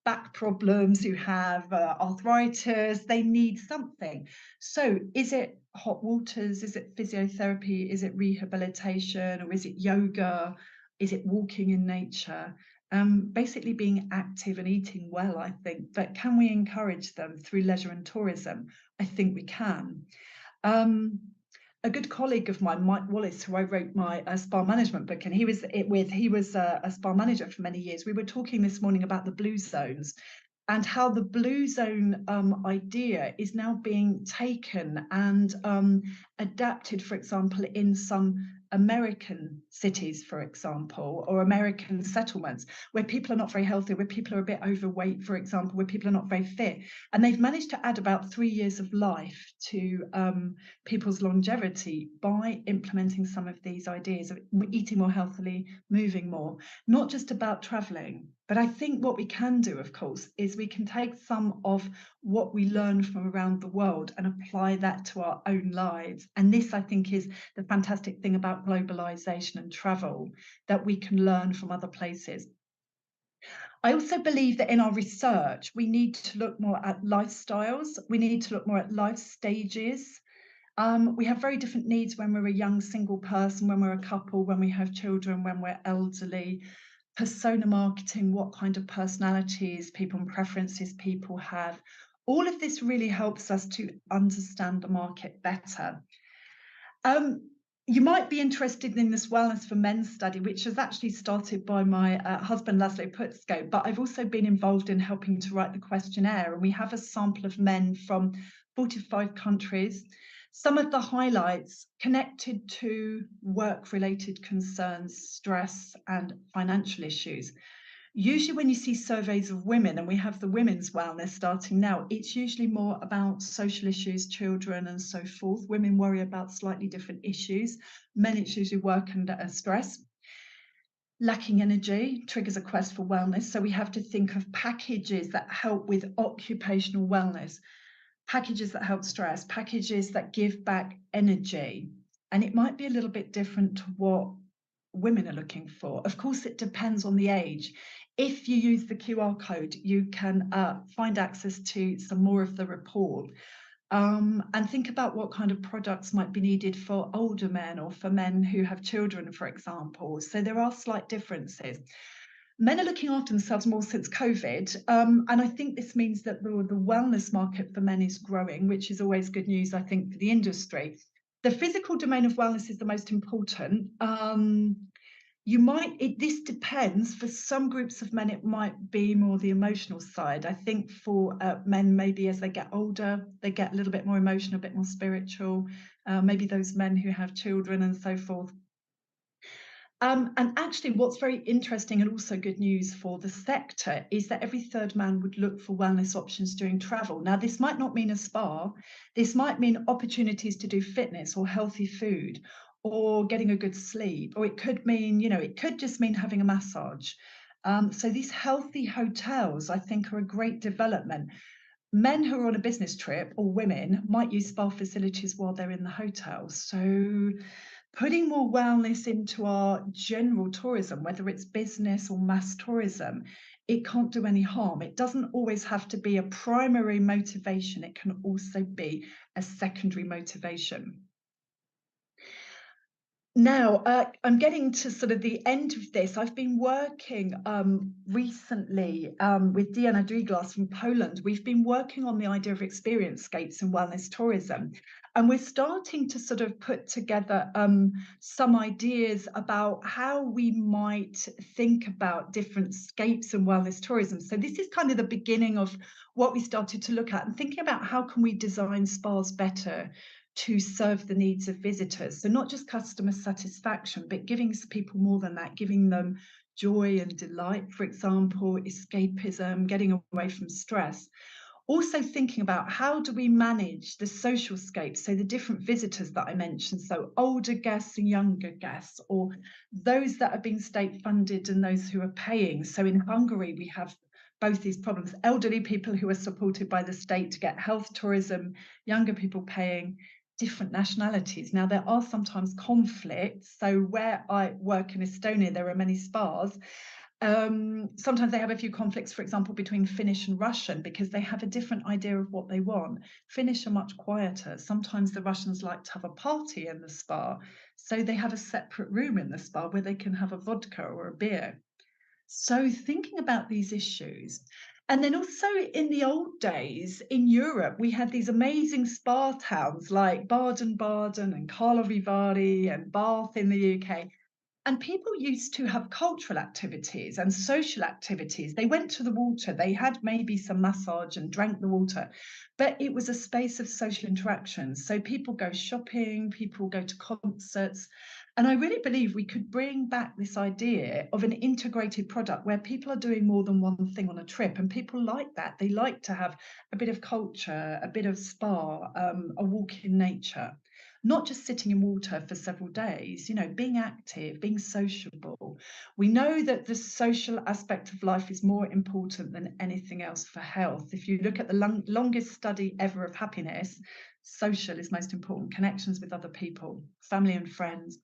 C: back problems, who have arthritis, they need something. So is it hot waters? Is it physiotherapy? Is it rehabilitation? Or is it yoga? Is it walking in nature? Basically being active and eating well, I think. But can we encourage them through leisure and tourism? I think we can. A good colleague of mine, Mike Wallace, who I wrote my spa management book, and he was a spa manager for many years. We were talking this morning about the blue zones and how the blue zone idea is now being taken and adapted, for example, in some American cities, for example, or American settlements where people are not very healthy, where people are a bit overweight, for example, where people are not very fit. And they've managed to add about 3 years of life to people's longevity by implementing some of these ideas of eating more healthily, moving more, not just about traveling. But I think what we can do, of course, is we can take some of what we learn from around the world and apply that to our own lives. And this, I think, is the fantastic thing about globalization and travel, that we can learn from other places. I also believe that in our research, we need to look more at lifestyles. We need to look more at life stages. We have very different needs when we're a young single person, when we're a couple, when we have children, when we're elderly. Persona marketing, what kind of personalities, people and preferences people have. All of this really helps us to understand the market better. You might be interested in this Wellness for Men study, which was actually started by my husband, Laszlo Putzko, but I've also been involved in helping to write the questionnaire. And we have a sample of men from 45 countries. Some of the highlights connected to work-related concerns, stress, and financial issues. Usually when you see surveys of women, and we have the women's wellness starting now, it's usually more about social issues, children, and so forth. Women worry about slightly different issues. Men, it's usually work and stress. Lacking energy triggers a quest for wellness. So we have to think of packages that help with occupational wellness, packages that help stress, packages that give back energy. And it might be a little bit different to what women are looking for. Of course, it depends on the age. If you use the QR code, you can find access to some more of the report. And think about what kind of products might be needed for older men or for men who have children, for example. So there are slight differences. Men are looking after themselves more since COVID, and I think this means that the wellness market for men is growing, which is always good news, I think, for the industry. The physical domain of wellness is the most important. This depends. For some groups of men, it might be more the emotional side. I think for men, maybe as they get older, they get a little bit more emotional, a bit more spiritual. Maybe those men who have children and so forth. And actually, what's very interesting and also good news for the sector is that every third man would look for wellness options during travel. Now, this might not mean a spa. This might mean opportunities to do fitness or healthy food or getting a good sleep. Or it could mean, it could just mean having a massage. So these healthy hotels, I think, are a great development. Men who are on a business trip or women might use spa facilities while they're in the hotel. So putting more wellness into our general tourism, whether it's business or mass tourism, it can't do any harm. It doesn't always have to be a primary motivation. It can also be a secondary motivation. Now, I'm getting to sort of the end of this. I've been working recently with Diana Driglas from Poland. We've been working on the idea of experience-scapes in wellness tourism. And we're starting to sort of put together some ideas about how we might think about different scapes in wellness tourism. So this is kind of the beginning of what we started to look at and thinking about how can we design spas better to serve the needs of visitors. So not just customer satisfaction, but giving people more than that, giving them joy and delight, for example, escapism, getting away from stress. Also thinking about how do we manage the social scapes, so the different visitors that I mentioned, so older guests and younger guests, or those that are being state funded and those who are paying. So in Hungary, we have both these problems, elderly people who are supported by the state to get health tourism, younger people paying, different nationalities. Now, there are sometimes conflicts. So where I work in Estonia, there are many spas. Sometimes they have a few conflicts, for example, between Finnish and Russian, because they have a different idea of what they want. Finnish are much quieter. Sometimes the Russians like to have a party in the spa. So they have a separate room in the spa where they can have a vodka or a beer. So thinking about these issues. And then also in the old days in Europe, we had these amazing spa towns like Baden-Baden and Karlovy Vary and Bath in the UK. And people used to have cultural activities and social activities. They went to the water, they had maybe some massage and drank the water, but it was a space of social interaction. So people go shopping, people go to concerts. And I really believe we could bring back this idea of an integrated product where people are doing more than one thing on a trip. And people like that. They like to have a bit of culture, a bit of spa, a walk in nature. not just sitting in water for several days, being active, being sociable. We know that the social aspect of life is more important than anything else for health. If you look at the longest study ever of happiness, social is most important, connections with other people, family and friends.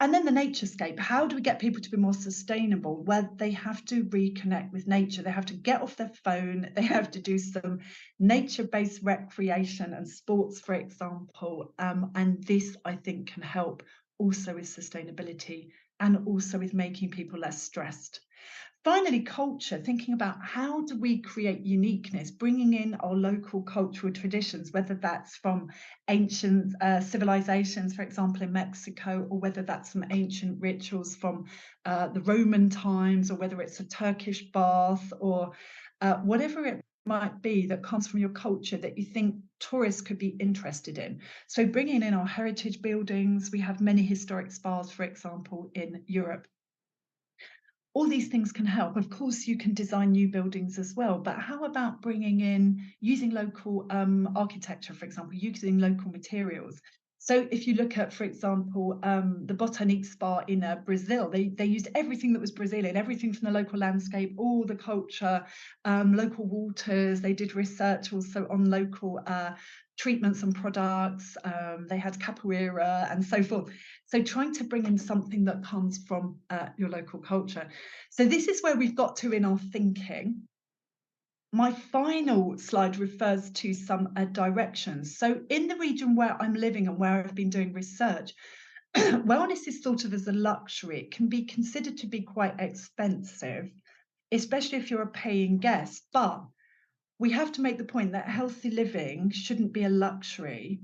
C: And then the naturescape. How do we get people to be more sustainable? Well, they have to reconnect with nature. They have to get off their phone. They have to do some nature-based recreation and sports, for example. And this, I think, can help also with sustainability and also with making people less stressed. Finally, culture, thinking about how do we create uniqueness, bringing in our local cultural traditions, whether that's from ancient civilizations, for example, in Mexico, or whether that's some ancient rituals from the Roman times, or whether it's a Turkish bath, or whatever it might be that comes from your culture that you think tourists could be interested in. So bringing in our heritage buildings, we have many historic spas, for example, in Europe. All these things can help. Of course, you can design new buildings as well, but how about bringing in, using local architecture, for example, using local materials? So if you look at, for example, the Botanique Spa in Brazil, they used everything that was Brazilian, everything from the local landscape, all the culture, local waters. They did research also on local treatments and products. They had capoeira and so forth. So trying to bring in something that comes from your local culture. So this is where we've got to in our thinking. My final slide refers to some directions. So in the region where I'm living and where I've been doing research, wellness is thought of as a luxury. It can be considered to be quite expensive, especially if you're a paying guest. But we have to make the point that healthy living shouldn't be a luxury.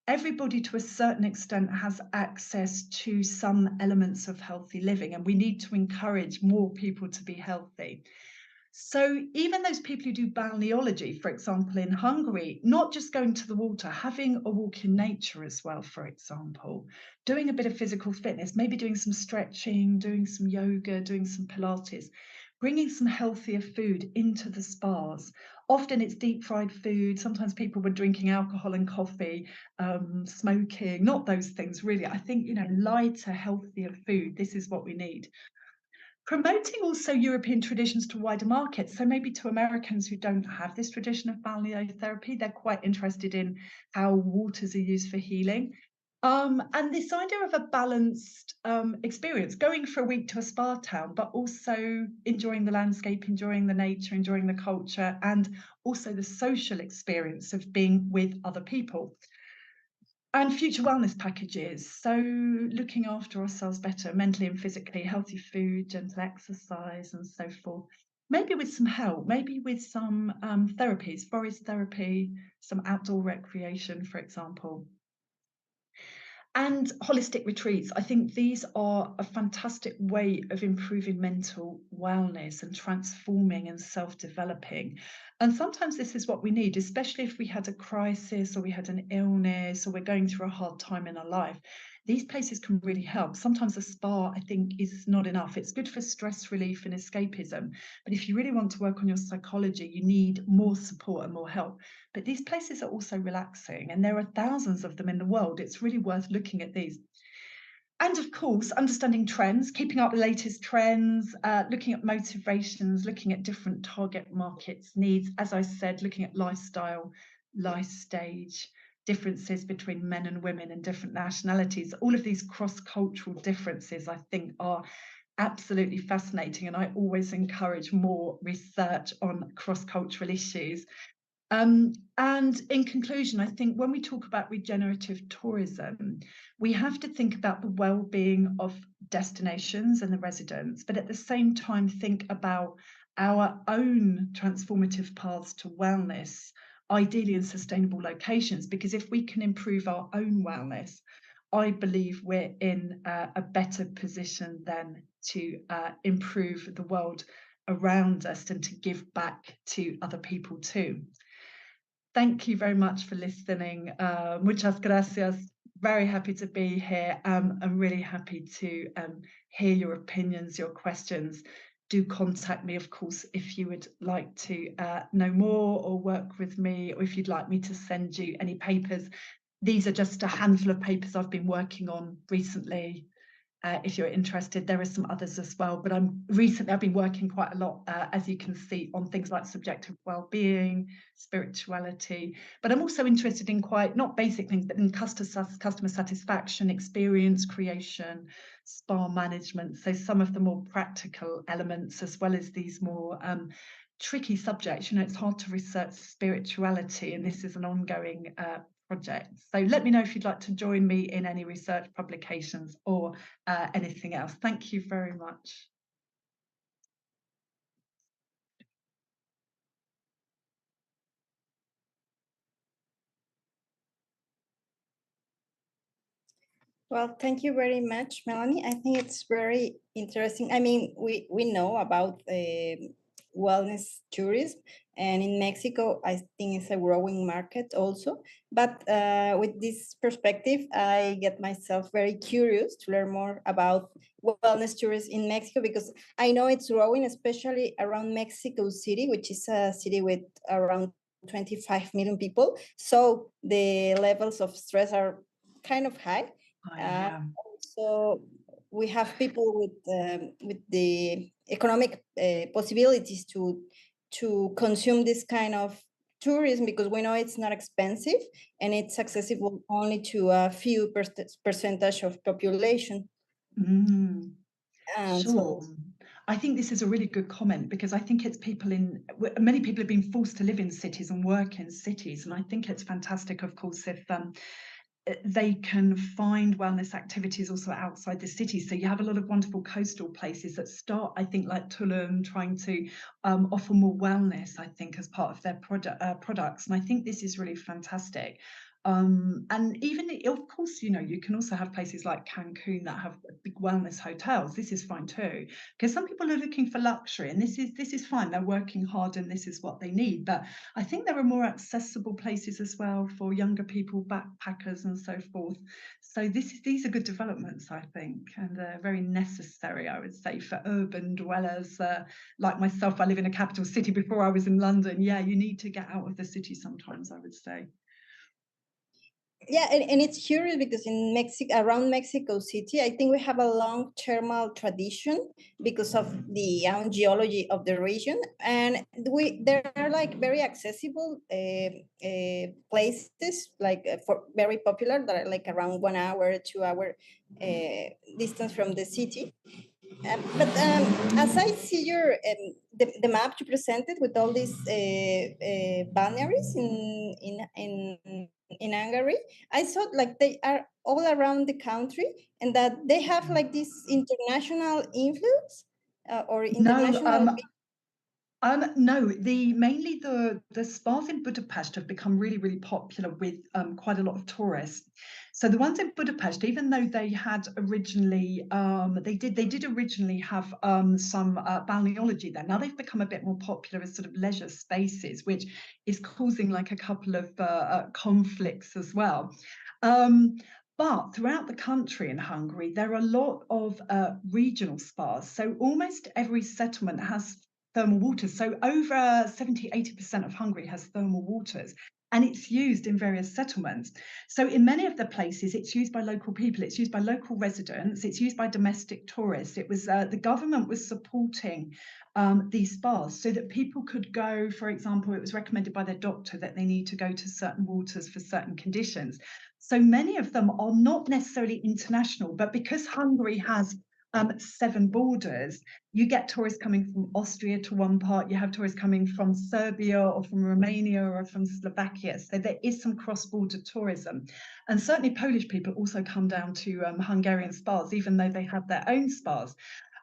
C: Everybody to a certain extent has access to some elements of healthy living, and we need to encourage more people to be healthy. So even those people who do balneology, for example, in Hungary, not just going to the water, having a walk in nature as well, for example, doing a bit of physical fitness, maybe doing some stretching, doing some yoga, doing some Pilates, bringing some healthier food into the spas. Often it's deep fried food. Sometimes people were drinking alcohol and coffee, smoking, not those things really. I think, lighter, healthier food, this is what we need. Promoting also European traditions to wider markets. So maybe to Americans who don't have this tradition of balneotherapy, they're quite interested in how waters are used for healing. And this idea of a balanced experience, going for a week to a spa town, but also enjoying the landscape, enjoying the nature, enjoying the culture, and also the social experience of being with other people. And future wellness packages, so looking after ourselves better mentally and physically, healthy food, gentle exercise, and so forth. Maybe with some help, maybe with some therapies, forest therapy, some outdoor recreation, for example. And holistic retreats. I think these are a fantastic way of improving mental wellness and transforming and self-developing. And sometimes this is what we need, especially if we had a crisis or we had an illness or we're going through a hard time in our life. These places can really help. Sometimes a spa, I think, is not enough. It's good for stress relief and escapism. But if you really want to work on your psychology, you need more support and more help. But these places are also relaxing, and there are thousands of them in the world. It's really worth looking at these. And of course, understanding trends, keeping up the latest trends, looking at motivations, looking at different target markets, needs, as I said, looking at lifestyle, life stage, differences between men and women and different nationalities. All of these cross-cultural differences, I think, are absolutely fascinating, and I always encourage more research on cross-cultural issues. And in conclusion, I think when we talk about regenerative tourism, we have to think about the well-being of destinations and the residents, but at the same time think about our own transformative paths to wellness, ideally in sustainable locations, because if we can improve our own wellness, I believe we're in a better position then to improve the world around us and to give back to other people too. Thank you very much for listening. Muchas gracias. Very happy to be here. I'm really happy to hear your opinions, your questions. Do contact me, of course, if you would like to know more or work with me, or if you'd like me to send you any papers. these are just a handful of papers I've been working on recently. If you're interested, there are some others as well, but I've been working quite a lot, as you can see, on things like subjective well-being, spirituality, but I'm also interested in quite not basic things, but in customer satisfaction, experience creation, spa management, so some of the more practical elements as well as these more tricky subjects. You know, it's hard to research spirituality, and this is an ongoing project. So let me know if you'd like to join me in any research publications or anything else. Thank you very much.
A: Well, thank you very much, Melanie. I think it's very interesting. I mean, we know about wellness tourism, and in Mexico, I think it's a growing market also. But with this perspective, I get myself very curious to learn more about wellness tourism in Mexico, because I know it's growing, especially around Mexico City, which is a city with around 25 million people. So the levels of stress are kind of high. So we have people with the economic possibilities to consume this kind of tourism, because we know it's not expensive and it's accessible only to a few percentage of population.
C: Sure. So, I think this is a really good comment, because I think it's many people have been forced to live in cities and work in cities, and I think it's fantastic, of course, if they can find wellness activities also outside the city. So you have a lot of wonderful coastal places that start, I think, like Tulum, trying to offer more wellness, I think, as part of their products. And I think this is really fantastic. And even, of course, you know, you can also have places like Cancun that have big wellness hotels. This is fine too, because some people are looking for luxury, and this is fine. They're working hard and this is what they need. But I think there are more accessible places as well for younger people, backpackers and so forth. So these are good developments, I think, and they're very necessary, I would say, for urban dwellers like myself. I live in a capital city before I was in London. Yeah, you need to get out of the city sometimes, I would say.
A: Yeah, and it's curious because in Mexico, around Mexico City, I think we have a long thermal tradition because of the geology of the region, and there are like very accessible places, like for very popular, that are like around 1 hour, 2 hour distance from the city. But as I see your the map you presented with all these balnearies in Hungary, I thought like they are all around the country, and that they have like this international influence or international.
C: No, mainly the spas in Budapest have become really, really popular with quite a lot of tourists. So the ones in Budapest, even though they had originally, they did originally have some balneology there. Now they've become a bit more popular as sort of leisure spaces, which is causing like a couple of conflicts as well. But throughout the country in Hungary, there are a lot of regional spas. So almost every settlement has thermal waters. So over 70-80% of Hungary has thermal waters, and it's used in various settlements. So in many of the places, it's used by local people, it's used by local residents, it's used by domestic tourists. It was the government was supporting these spas so that people could go. For example, it was recommended by their doctor that they need to go to certain waters for certain conditions. So many of them are not necessarily international, but because Hungary has 7 borders, you get tourists coming from Austria to one part, you have tourists coming from Serbia or from Romania or from Slovakia. So there is some cross-border tourism. And certainly Polish people also come down to Hungarian spas, even though they have their own spas.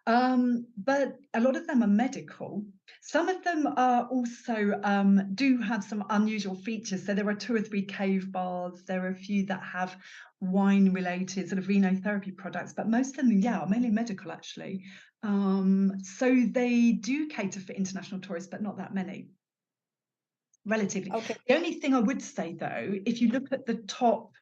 C: But a lot of them are medical. Some of them are also do have some unusual features. So there are 2 or 3 cave baths. There are a few that have wine-related sort of venotherapy products, but most of them, yeah, are mainly medical actually. So they do cater for international tourists, but not that many, relatively.
A: Okay.
C: The only thing I would say though, if you look at the top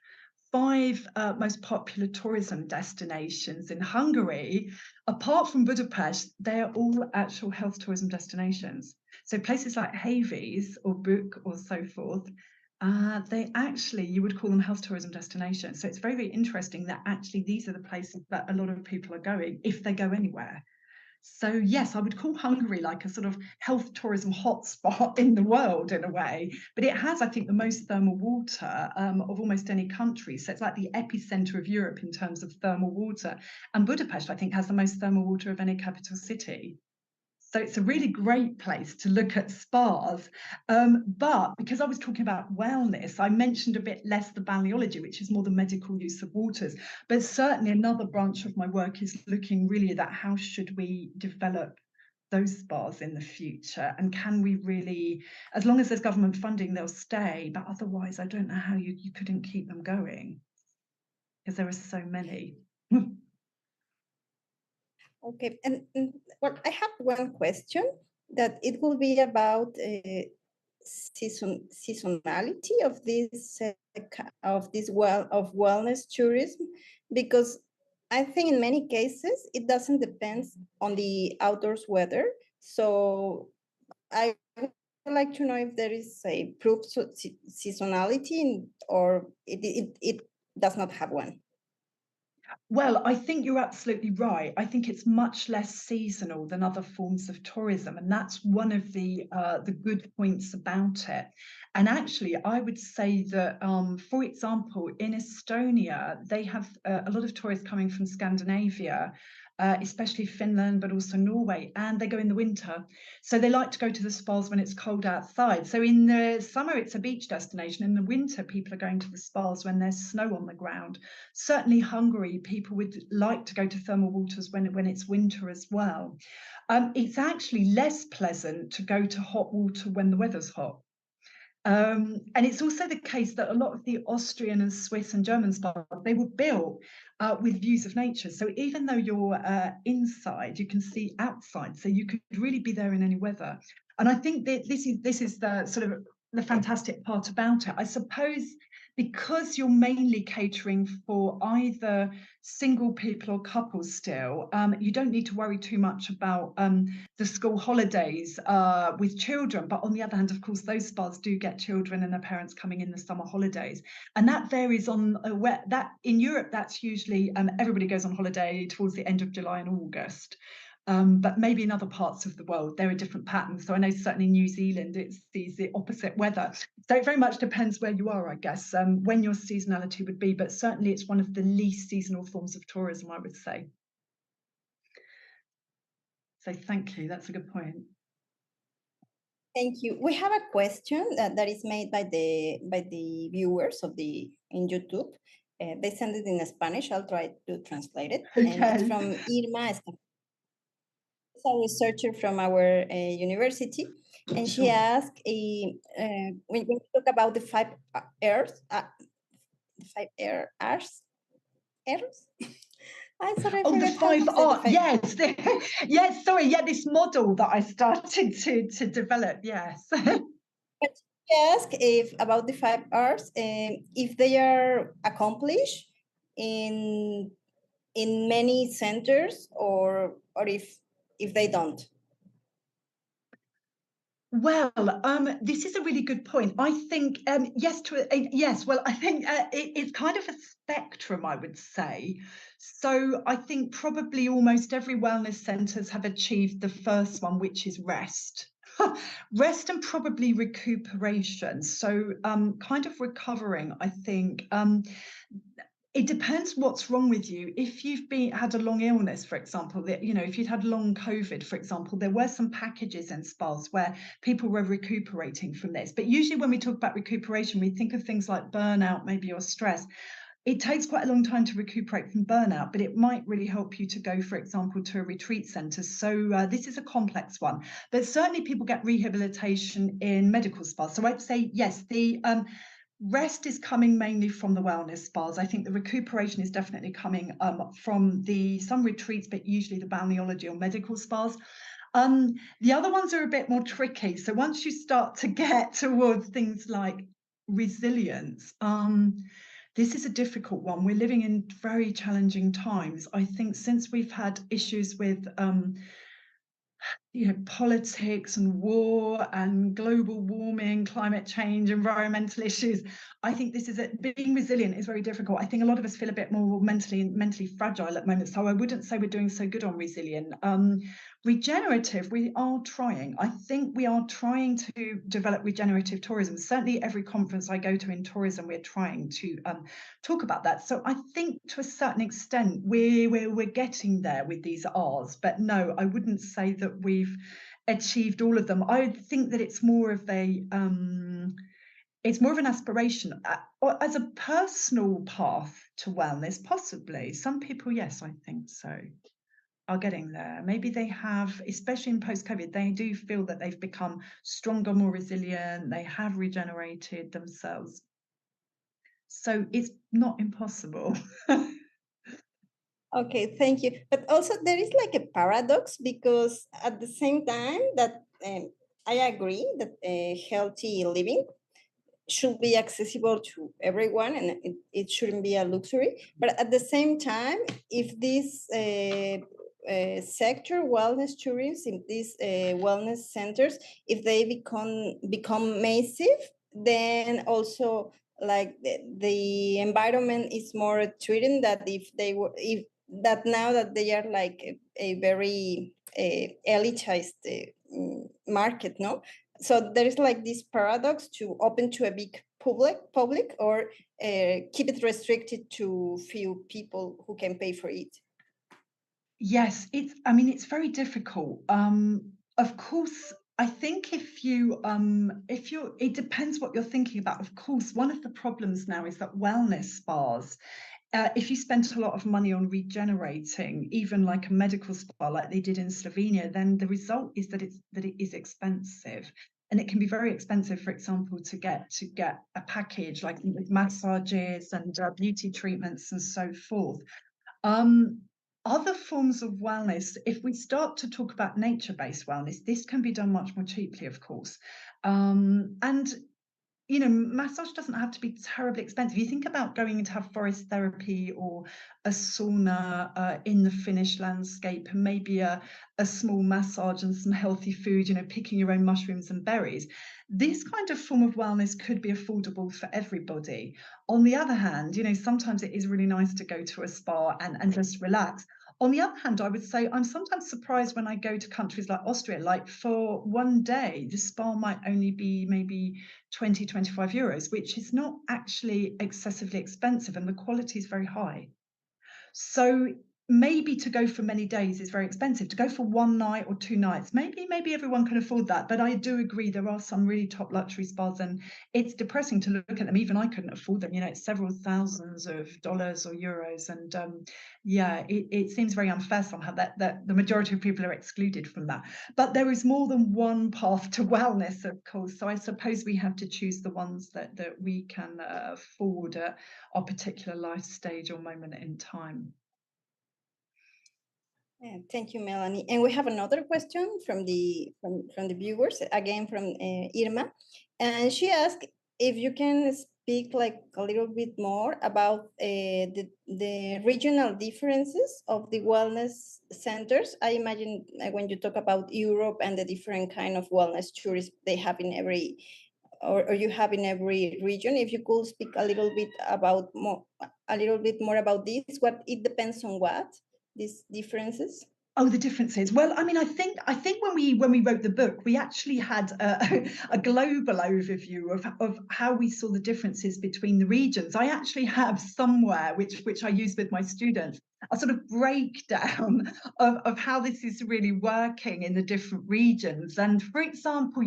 C: 5 most popular tourism destinations in Hungary, apart from Budapest, they are all actual health tourism destinations. So places like Havíz or Buk or so forth They actually, you would call them health tourism destinations. So it's very, very interesting that actually these are the places that a lot of people are going if they go anywhere. So yes, I would call Hungary like a sort of health tourism hotspot in the world in a way, but it has, I think, the most thermal water of almost any country. So it's like the epicenter of Europe in terms of thermal water. And Budapest, I think, has the most thermal water of any capital city. So it's a really great place to look at spas. But because I was talking about wellness, I mentioned a bit less the balneology, which is more the medical use of waters. But certainly another branch of my work is looking really at how should we develop those spas in the future, and can we really, as long as there's government funding, they'll stay, but otherwise I don't know how you couldn't keep them going because there are so many.
A: Okay, and well, I have one question that it will be about seasonality of this wellness tourism, because I think in many cases it doesn't depend on the outdoors weather. So I would like to know if there is a proof seasonality or it does not have one.
C: Well, I think you're absolutely right. I think it's much less seasonal than other forms of tourism, and that's one of the good points about it. And actually, I would say that, for example, in Estonia, they have a lot of tourists coming from Scandinavia, especially Finland, but also Norway, and they go in the winter. So they like to go to the spas when it's cold outside. So in the summer, it's a beach destination. In the winter, people are going to the spas when there's snow on the ground. Certainly Hungary, people would like to go to thermal waters when it's winter as well. It's actually less pleasant to go to hot water when the weather's hot. And it's also the case that a lot of the Austrian and Swiss and German spas, they were built with views of nature. So even though you're inside, you can see outside. So you could really be there in any weather. And I think that this is the sort of the fantastic part about it. I suppose because you're mainly catering for either single people or couples still, you don't need to worry too much about the school holidays with children. But on the other hand, of course, those spas do get children and their parents coming in the summer holidays. And that varies on where that in Europe, that's usually everybody goes on holiday towards the end of July and August. But maybe in other parts of the world, there are different patterns. So I know certainly New Zealand, it sees the opposite weather. So it very much depends where you are, I guess, when your seasonality would be. But certainly it's one of the least seasonal forms of tourism, I would say. So thank you. That's a good point.
A: Thank you. We have a question that is made by the viewers of in YouTube. They send it in Spanish. I'll try to translate it.
C: Okay.
A: And it's from Irma. It's a researcher from our university, and she asked, when we talk about the five R's, I'm sorry.
C: Oh, the 5 R. Yes, yes. Sorry, yeah. This model that I started to develop. Yes.
A: But she asked about the 5 R's, if they are accomplished in many centers, or if they don't.
C: Well, this is a really good point. I think yes, yes. Well, I think it's kind of a spectrum, I would say. So I think probably almost every wellness centres have achieved the first one, which is rest. Rest and probably recuperation. So kind of recovering, I think. It depends what's wrong with you. If you've had a long illness, for example, that, you know, if you'd had long COVID, for example, there were some packages in spas where people were recuperating from this. But usually when we talk about recuperation, we think of things like burnout, maybe, or stress. It takes quite a long time to recuperate from burnout, but it might really help you to go, for example, to a retreat centre. So this is a complex one, but certainly people get rehabilitation in medical spas. So I'd say, yes, the rest is coming mainly from the wellness spas. I think the recuperation is definitely coming from some retreats, but usually the balneology or medical spas. The other ones are a bit more tricky. So once you start to get towards things like resilience, this is a difficult one. We're living in very challenging times. I think since we've had issues with politics and war and global warming, climate change, environmental issues. I think this is being resilient is very difficult. I think a lot of us feel a bit more mentally fragile at the moment. So I wouldn't say we're doing so good on resilient. Regenerative, we are trying. I think we are trying to develop regenerative tourism. Certainly every conference I go to in tourism, we're trying to talk about that. So I think to a certain extent, we're getting there with these R's, but no, I wouldn't say that we've achieved all of them. I think that it's more of an aspiration as a personal path to wellness, possibly. Some people, yes, I think so, are getting there. Maybe they have, especially in post-COVID, they do feel that they've become stronger, more resilient, they have regenerated themselves. So it's not impossible.
A: Okay, thank you. But also there is like a paradox, because at the same time that I agree that healthy living should be accessible to everyone, and it shouldn't be a luxury. But at the same time, if this sector, wellness tourism, these wellness centers, if they become massive, then also like the environment is more threatened, that if they were, if that now that they are like a very elitized market, no? So there is like this paradox to open to a big public, or keep it restricted to few people who can pay for it.
C: Yes, it's very difficult. Of course, I think if you're, it depends what you're thinking about. Of course, one of the problems now is that wellness spas, if you spent a lot of money on regenerating, even like a medical spa like they did in Slovenia, then the result is that it is expensive. And it can be very expensive, for example, to get a package like with massages and beauty treatments and so forth. Other forms of wellness, if we start to talk about nature-based wellness, this can be done much more cheaply, of course. And massage doesn't have to be terribly expensive. You think about going to have forest therapy or a sauna in the Finnish landscape, and maybe a small massage and some healthy food, picking your own mushrooms and berries. This kind of form of wellness could be affordable for everybody. On the other hand, sometimes it is really nice to go to a spa and just relax. On the other hand, I would say I'm sometimes surprised when I go to countries like Austria, like for one day, the spa might only be maybe 20, 25 euros, which is not actually excessively expensive, and the quality is very high. So maybe to go for many days is very expensive. To go for one night or 2 nights, maybe everyone can afford that. But I do agree there are some really top luxury spas, and it's depressing to look at them. Even I couldn't afford them. It's several thousands of dollars or euros, and it seems very unfair somehow that the majority of people are excluded from that. But there is more than one path to wellness, of course. So I suppose we have to choose the ones that we can afford at our particular life stage or moment in time.
A: Yeah, thank you, Melanie. And we have another question from the viewers, again from Irma, and she asked if you can speak like a little bit more about the regional differences of the wellness centers. I imagine when you talk about Europe and the different kind of wellness tourism they have in every, or you have in every region, if you could speak a little bit more about this, what it depends on what these differences?
C: Oh, the differences. Well, I think when we wrote the book, we actually had a global overview of how we saw the differences between the regions. I actually have somewhere, which I use with my students, a sort of breakdown of how this is really working in the different regions. And for example,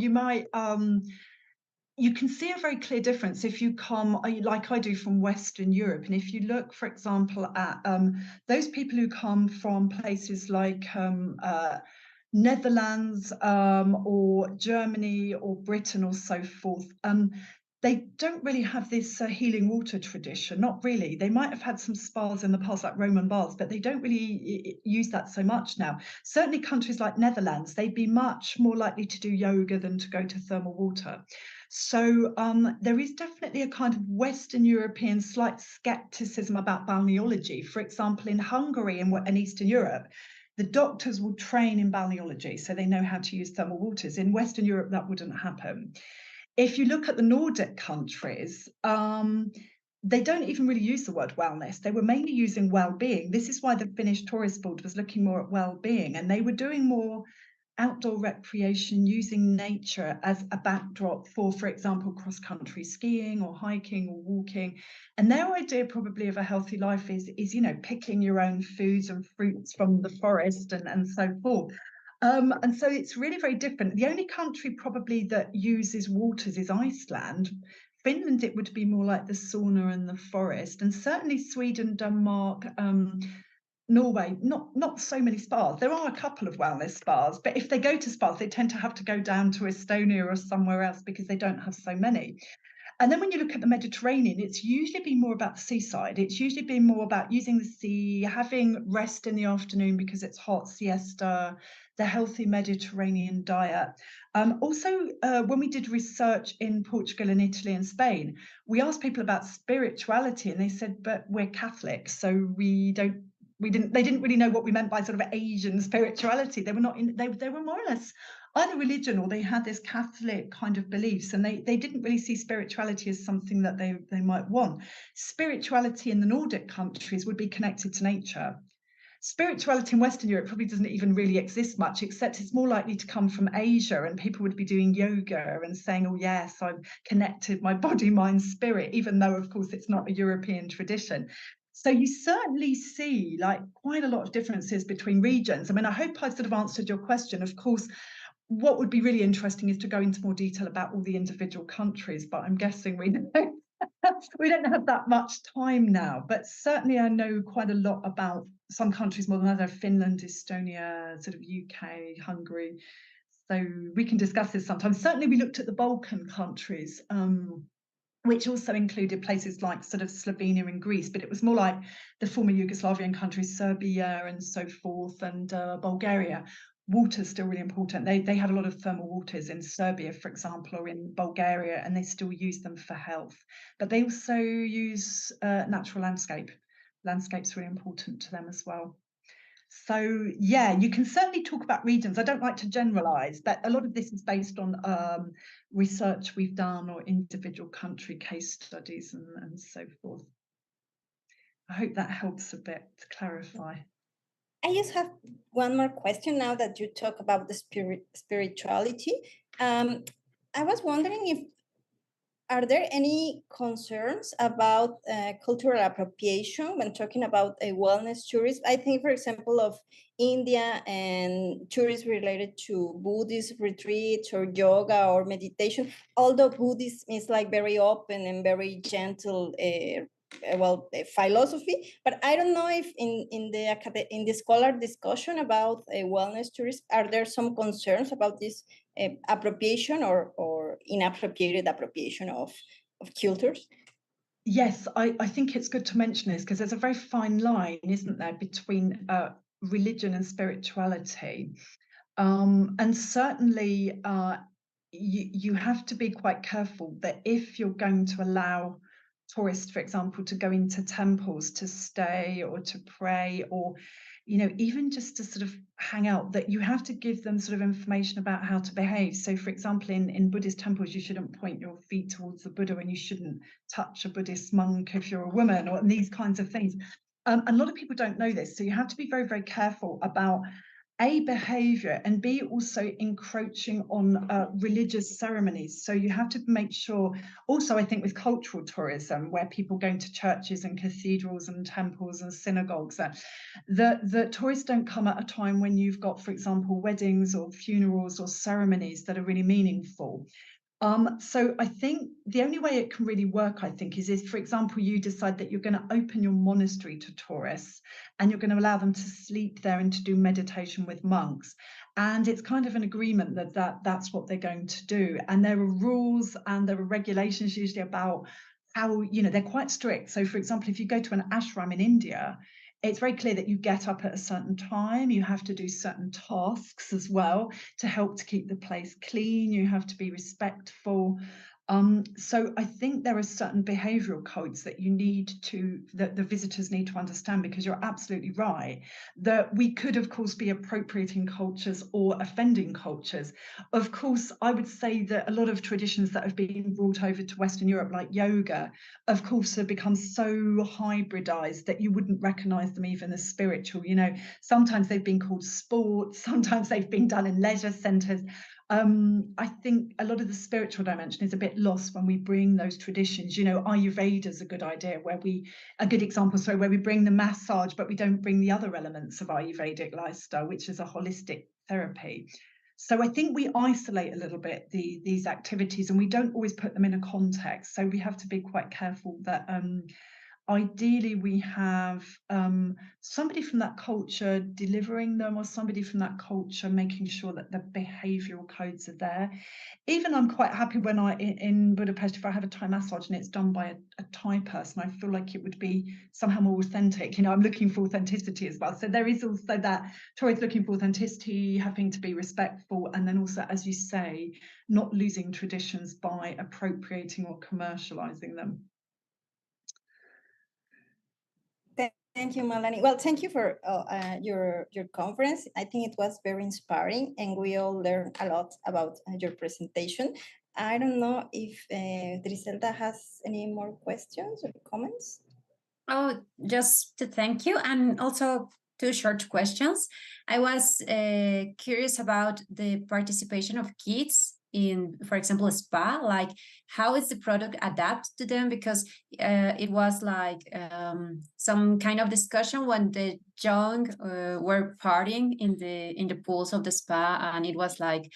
C: you can see a very clear difference if you come, like I do, from Western Europe. And if you look, for example, at those people who come from places like Netherlands or Germany or Britain or so forth, they don't really have this healing water tradition, not really. They might have had some spas in the past, like Roman baths, but they don't really use that so much now. Certainly countries like Netherlands, they'd be much more likely to do yoga than to go to thermal water. So there is definitely a kind of Western European slight skepticism about balneology. For example, in Hungary and Eastern Europe, The doctors will train in balneology, so they know how to use thermal waters. In Western Europe, that wouldn't happen. If you look at the Nordic countries, they don't even really use the word wellness. They were mainly using well-being. This is why the Finnish Tourist Board was looking more at well-being, and they were doing more outdoor recreation, using nature as a backdrop for example, cross-country skiing or hiking or walking. And their idea probably of a healthy life is picking your own foods and fruits from the forest and so forth. And so it's really very different. The only country probably that uses waters is Iceland. Finland, it would be more like the sauna and the forest, and certainly Sweden, Denmark, Norway, not so many spas. There are a couple of wellness spas, but if they go to spas, they tend to have to go down to Estonia or somewhere else because they don't have so many. And then when you look at the Mediterranean, it's usually been more about the seaside. It's usually been more about using the sea, having rest in the afternoon because it's hot, siesta, the healthy Mediterranean diet. Also, when we did research in Portugal and Italy and Spain, we asked people about spirituality and they said, but we're Catholic, so they didn't really know what we meant by sort of Asian spirituality. They were more or less either religion or they had this Catholic kind of beliefs, and they didn't really see spirituality as something that they might want. Spirituality in the Nordic countries would be connected to nature. Spirituality in Western Europe probably doesn't even really exist much, except it's more likely to come from Asia, and people would be doing yoga and saying, oh yes, I'm connected, my body, mind, spirit, even though of course it's not a European tradition. So you certainly see like quite a lot of differences between regions. I mean, I hope I've sort of answered your question. Of course, what would be really interesting is to go into more detail about all the individual countries, but I'm guessing we don't have that much time now. But certainly I know quite a lot about some countries more than others: Finland, Estonia, sort of UK, Hungary. So we can discuss this sometime. Certainly we looked at the Balkan countries, which also included places like sort of Slovenia and Greece, but it was more like the former Yugoslavian countries, Serbia and so forth, and Bulgaria. Water's still really important. They have a lot of thermal waters in Serbia, for example, or in Bulgaria, and they still use them for health. But they also use natural landscape. Landscape's really important to them as well. So yeah, you can certainly talk about regions. I don't like to generalize, but a lot of this is based on research we've done or individual country case studies and so forth. I hope that helps a bit to clarify.
A: I just have one more question now that you talk about the spirituality. I was wondering if are there any concerns about cultural appropriation when talking about a wellness tourism? I think, for example, of India and tourism related to Buddhist retreats or yoga or meditation, although Buddhism is like very open and very gentle philosophy, but I don't know if in the scholar discussion about a wellness tourism, are there some concerns about this appropriation or inappropriated appropriation of cultures?
C: Yes, I think it's good to mention this because there's a very fine line, isn't there, between religion and spirituality. And certainly you have to be quite careful that if you're going to allow tourists, for example, to go into temples to stay or to pray, or even just to sort of hang out, that you have to give them sort of information about how to behave. So for example, in Buddhist temples, you shouldn't point your feet towards the Buddha, and you shouldn't touch a Buddhist monk if you're a woman, or these kinds of things. A lot of people don't know this, so you have to be very, very careful about A, behavior, and B, also encroaching on religious ceremonies. So you have to make sure, also I think with cultural tourism, where people going to churches and cathedrals and temples and synagogues, the tourists don't come at a time when you've got, for example, weddings or funerals or ceremonies that are really meaningful. So I think the only way it can really work, I think, is if, for example, you decide that you're going to open your monastery to tourists and you're going to allow them to sleep there and to do meditation with monks. And it's kind of an agreement that's what they're going to do. And there are rules and there are regulations usually about how, they're quite strict. So, for example, if you go to an ashram in India, it's very clear that you get up at a certain time, you have to do certain tasks as well to help to keep the place clean, you have to be respectful. So I think there are certain behavioural codes that that the visitors need to understand, because you're absolutely right that we could, of course, be appropriating cultures or offending cultures. Of course, I would say that a lot of traditions that have been brought over to Western Europe, like yoga, of course, have become so hybridized that you wouldn't recognize them even as spiritual. You know, sometimes they've been called sport, sometimes they've been done in leisure centres. I think a lot of the spiritual dimension is a bit lost when we bring those traditions. You know, Ayurveda is a good idea, a good example, sorry, where we bring the massage, but we don't bring the other elements of Ayurvedic lifestyle, which is a holistic therapy. So I think we isolate a little bit these activities, and we don't always put them in a context. So we have to be quite careful that ideally we have somebody from that culture delivering them, or somebody from that culture making sure that the behavioural codes are there. Even I'm quite happy when in Budapest, if I have a Thai massage and it's done by a Thai person, I feel like it would be somehow more authentic. You know, I'm looking for authenticity as well. So there is also that choice, looking for authenticity, having to be respectful, and then also, as you say, not losing traditions by appropriating or commercializing them.
A: Thank you, Melanie. Well, thank you for your conference. I think it was very inspiring, and we all learned a lot about your presentation. I don't know if Griselda has any more questions or comments.
B: Oh, just to thank you, and also two short questions. I was curious about the participation of kids in, for example, a spa. Like, how is the product adapt to them? Because it was like some kind of discussion when the young were partying in the pools of the spa, and it was like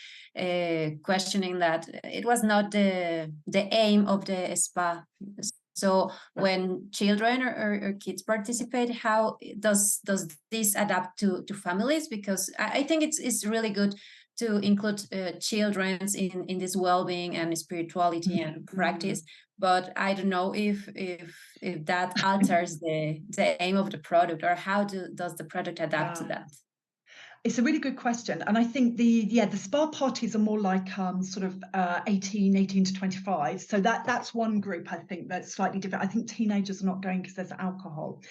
B: questioning that it was not the aim of the spa. So when children or kids participate, how does this adapt to families? Because I think it's really good to include children in this well-being and spirituality and practice. But I don't know if that alters the aim of the product, or how does the product adapt to that?
C: It's a really good question. And I think the spa parties are more like sort of 18 to 25. So that's one group, I think, that's slightly different. I think teenagers are not going because there's alcohol.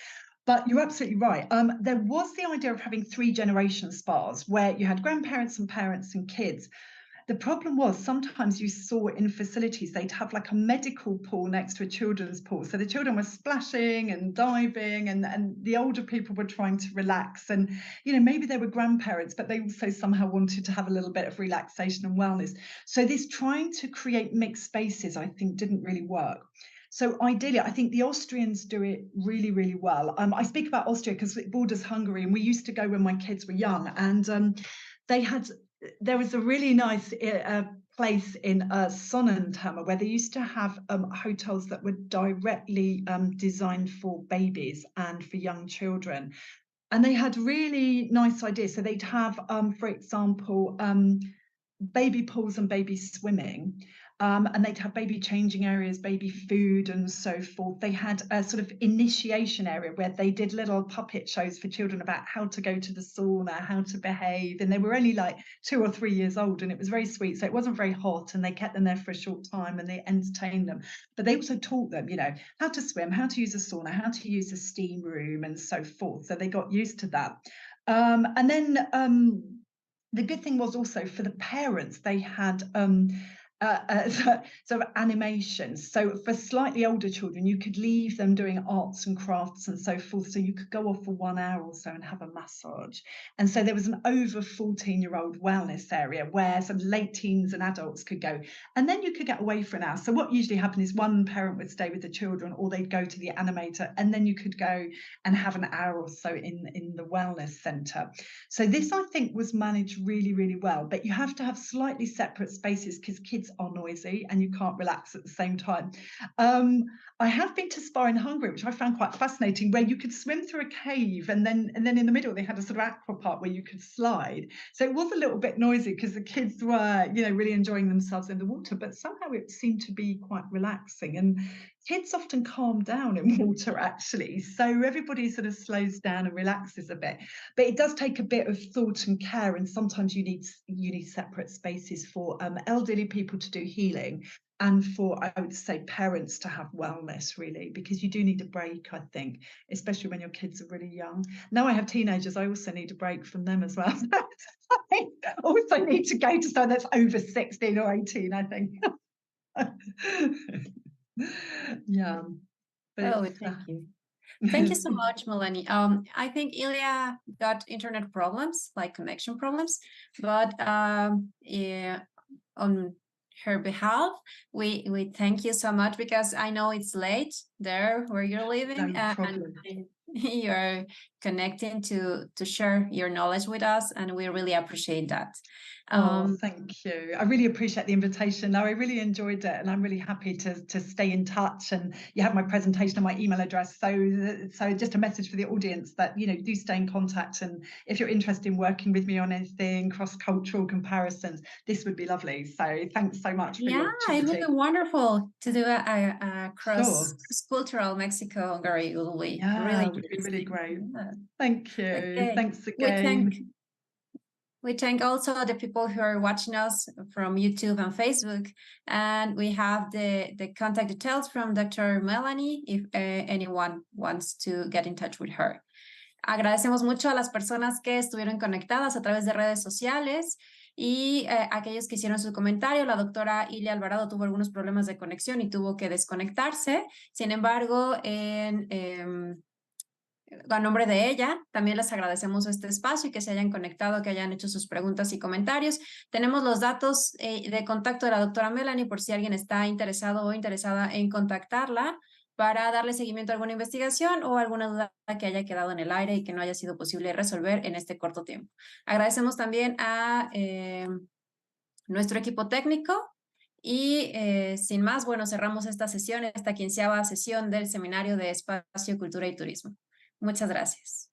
C: But you're absolutely right. There was the idea of having 3-generation spas where you had grandparents and parents and kids. The problem was sometimes you saw in facilities, they'd have like a medical pool next to a children's pool. So the children were splashing and diving, and the older people were trying to relax. And, you know, maybe they were grandparents, but they also somehow wanted to have a little bit of relaxation and wellness. So this trying to create mixed spaces, I think, didn't really work. So ideally, I think the Austrians do it really, really well. I speak about Austria because it borders Hungary, and we used to go when my kids were young, and there was a really nice place in Sonnenterme where they used to have hotels that were directly designed for babies and for young children. And they had really nice ideas. So they'd have, for example, baby pools and baby swimming. And they'd have baby changing areas, baby food, and so forth. They had a sort of initiation area where they did little puppet shows for children about how to go to the sauna, how to behave. And they were only like 2 or 3 years old, and it was very sweet. So it wasn't very hot, and they kept them there for a short time, and they entertained them. But they also taught them, you know, how to swim, how to use a sauna, how to use a steam room, and so forth. So they got used to that. And then the good thing was also for the parents, they had sort of animations. So for slightly older children, you could leave them doing arts and crafts and so forth. So you could go off for 1 hour or so and have a massage. And so there was an over 14-year-old wellness area where some late teens and adults could go. And then you could get away for an hour. So what usually happened is one parent would stay with the children, or they'd go to the animator, and then you could go and have an hour or so in the wellness centre. So this, I think, was managed really, really well. But you have to have slightly separate spaces because kids are noisy and you can't relax at the same time. I have been to spa in Hungary, which I found quite fascinating, where you could swim through a cave, and then in the middle they had a sort of aqua park where you could slide. So it was a little bit noisy because the kids were, you know, really enjoying themselves in the water, but somehow it seemed to be quite relaxing. And kids often calm down in water, actually. So everybody sort of slows down and relaxes a bit. But it does take a bit of thought and care, and sometimes you need separate spaces for elderly people to do healing. and for, I would say, parents to have wellness, really, because you do need a break, I think, especially when your kids are really young. Now I have teenagers, I also need a break from them as well. I also need to go to someone that's over 16 or 18, I think. Yeah.
B: Oh,
C: But
B: thank you. Thank you so much, Melanie. I think Ilya got internet problems, like connection problems, but yeah, on her behalf, we thank you so much, because I know it's late there where you're living,
C: no problem.
B: and you're connecting to share your knowledge with us, and we really appreciate that.
C: Thank you. I really appreciate the invitation. No, I really enjoyed it, and I'm really happy to stay in touch. And you have my presentation and my email address. So just a message for the audience that, you know, do stay in contact. And if you're interested in working with me on anything, cross-cultural comparisons, this would be lovely. So thanks so much for the
B: Yeah, it would
C: opportunity.
B: be wonderful to do a
C: Sure.
B: cross-cultural Mexico-Hungary. It will be really
C: Yeah, it would be really
B: interesting.
C: great.
B: Yeah.
C: Thank you.
B: Okay.
C: Thanks
B: We thank
C: again.
B: We thank also the people who are watching us from YouTube and Facebook, and we have the contact details from Dr. Melanie if anyone wants to get in touch with her. Agradecemos mucho a las personas que estuvieron conectadas a través de redes sociales y aquellos que hicieron su comentario. La doctora Ilia Alvarado tuvo algunos problemas de conexión y tuvo que desconectarse. Sin embargo, a nombre de ella, también les agradecemos este espacio y que se hayan conectado, que hayan hecho sus preguntas y comentarios. Tenemos los datos de contacto de la doctora Melanie por si alguien está interesado o interesada en contactarla para darle seguimiento a alguna investigación o alguna duda que haya quedado en el aire y que no haya sido posible resolver en este corto tiempo. Agradecemos también a nuestro equipo técnico y sin más, bueno, cerramos esta sesión, esta 15ª sesión del Seminario de Espacio, Cultura y Turismo. Muchas gracias.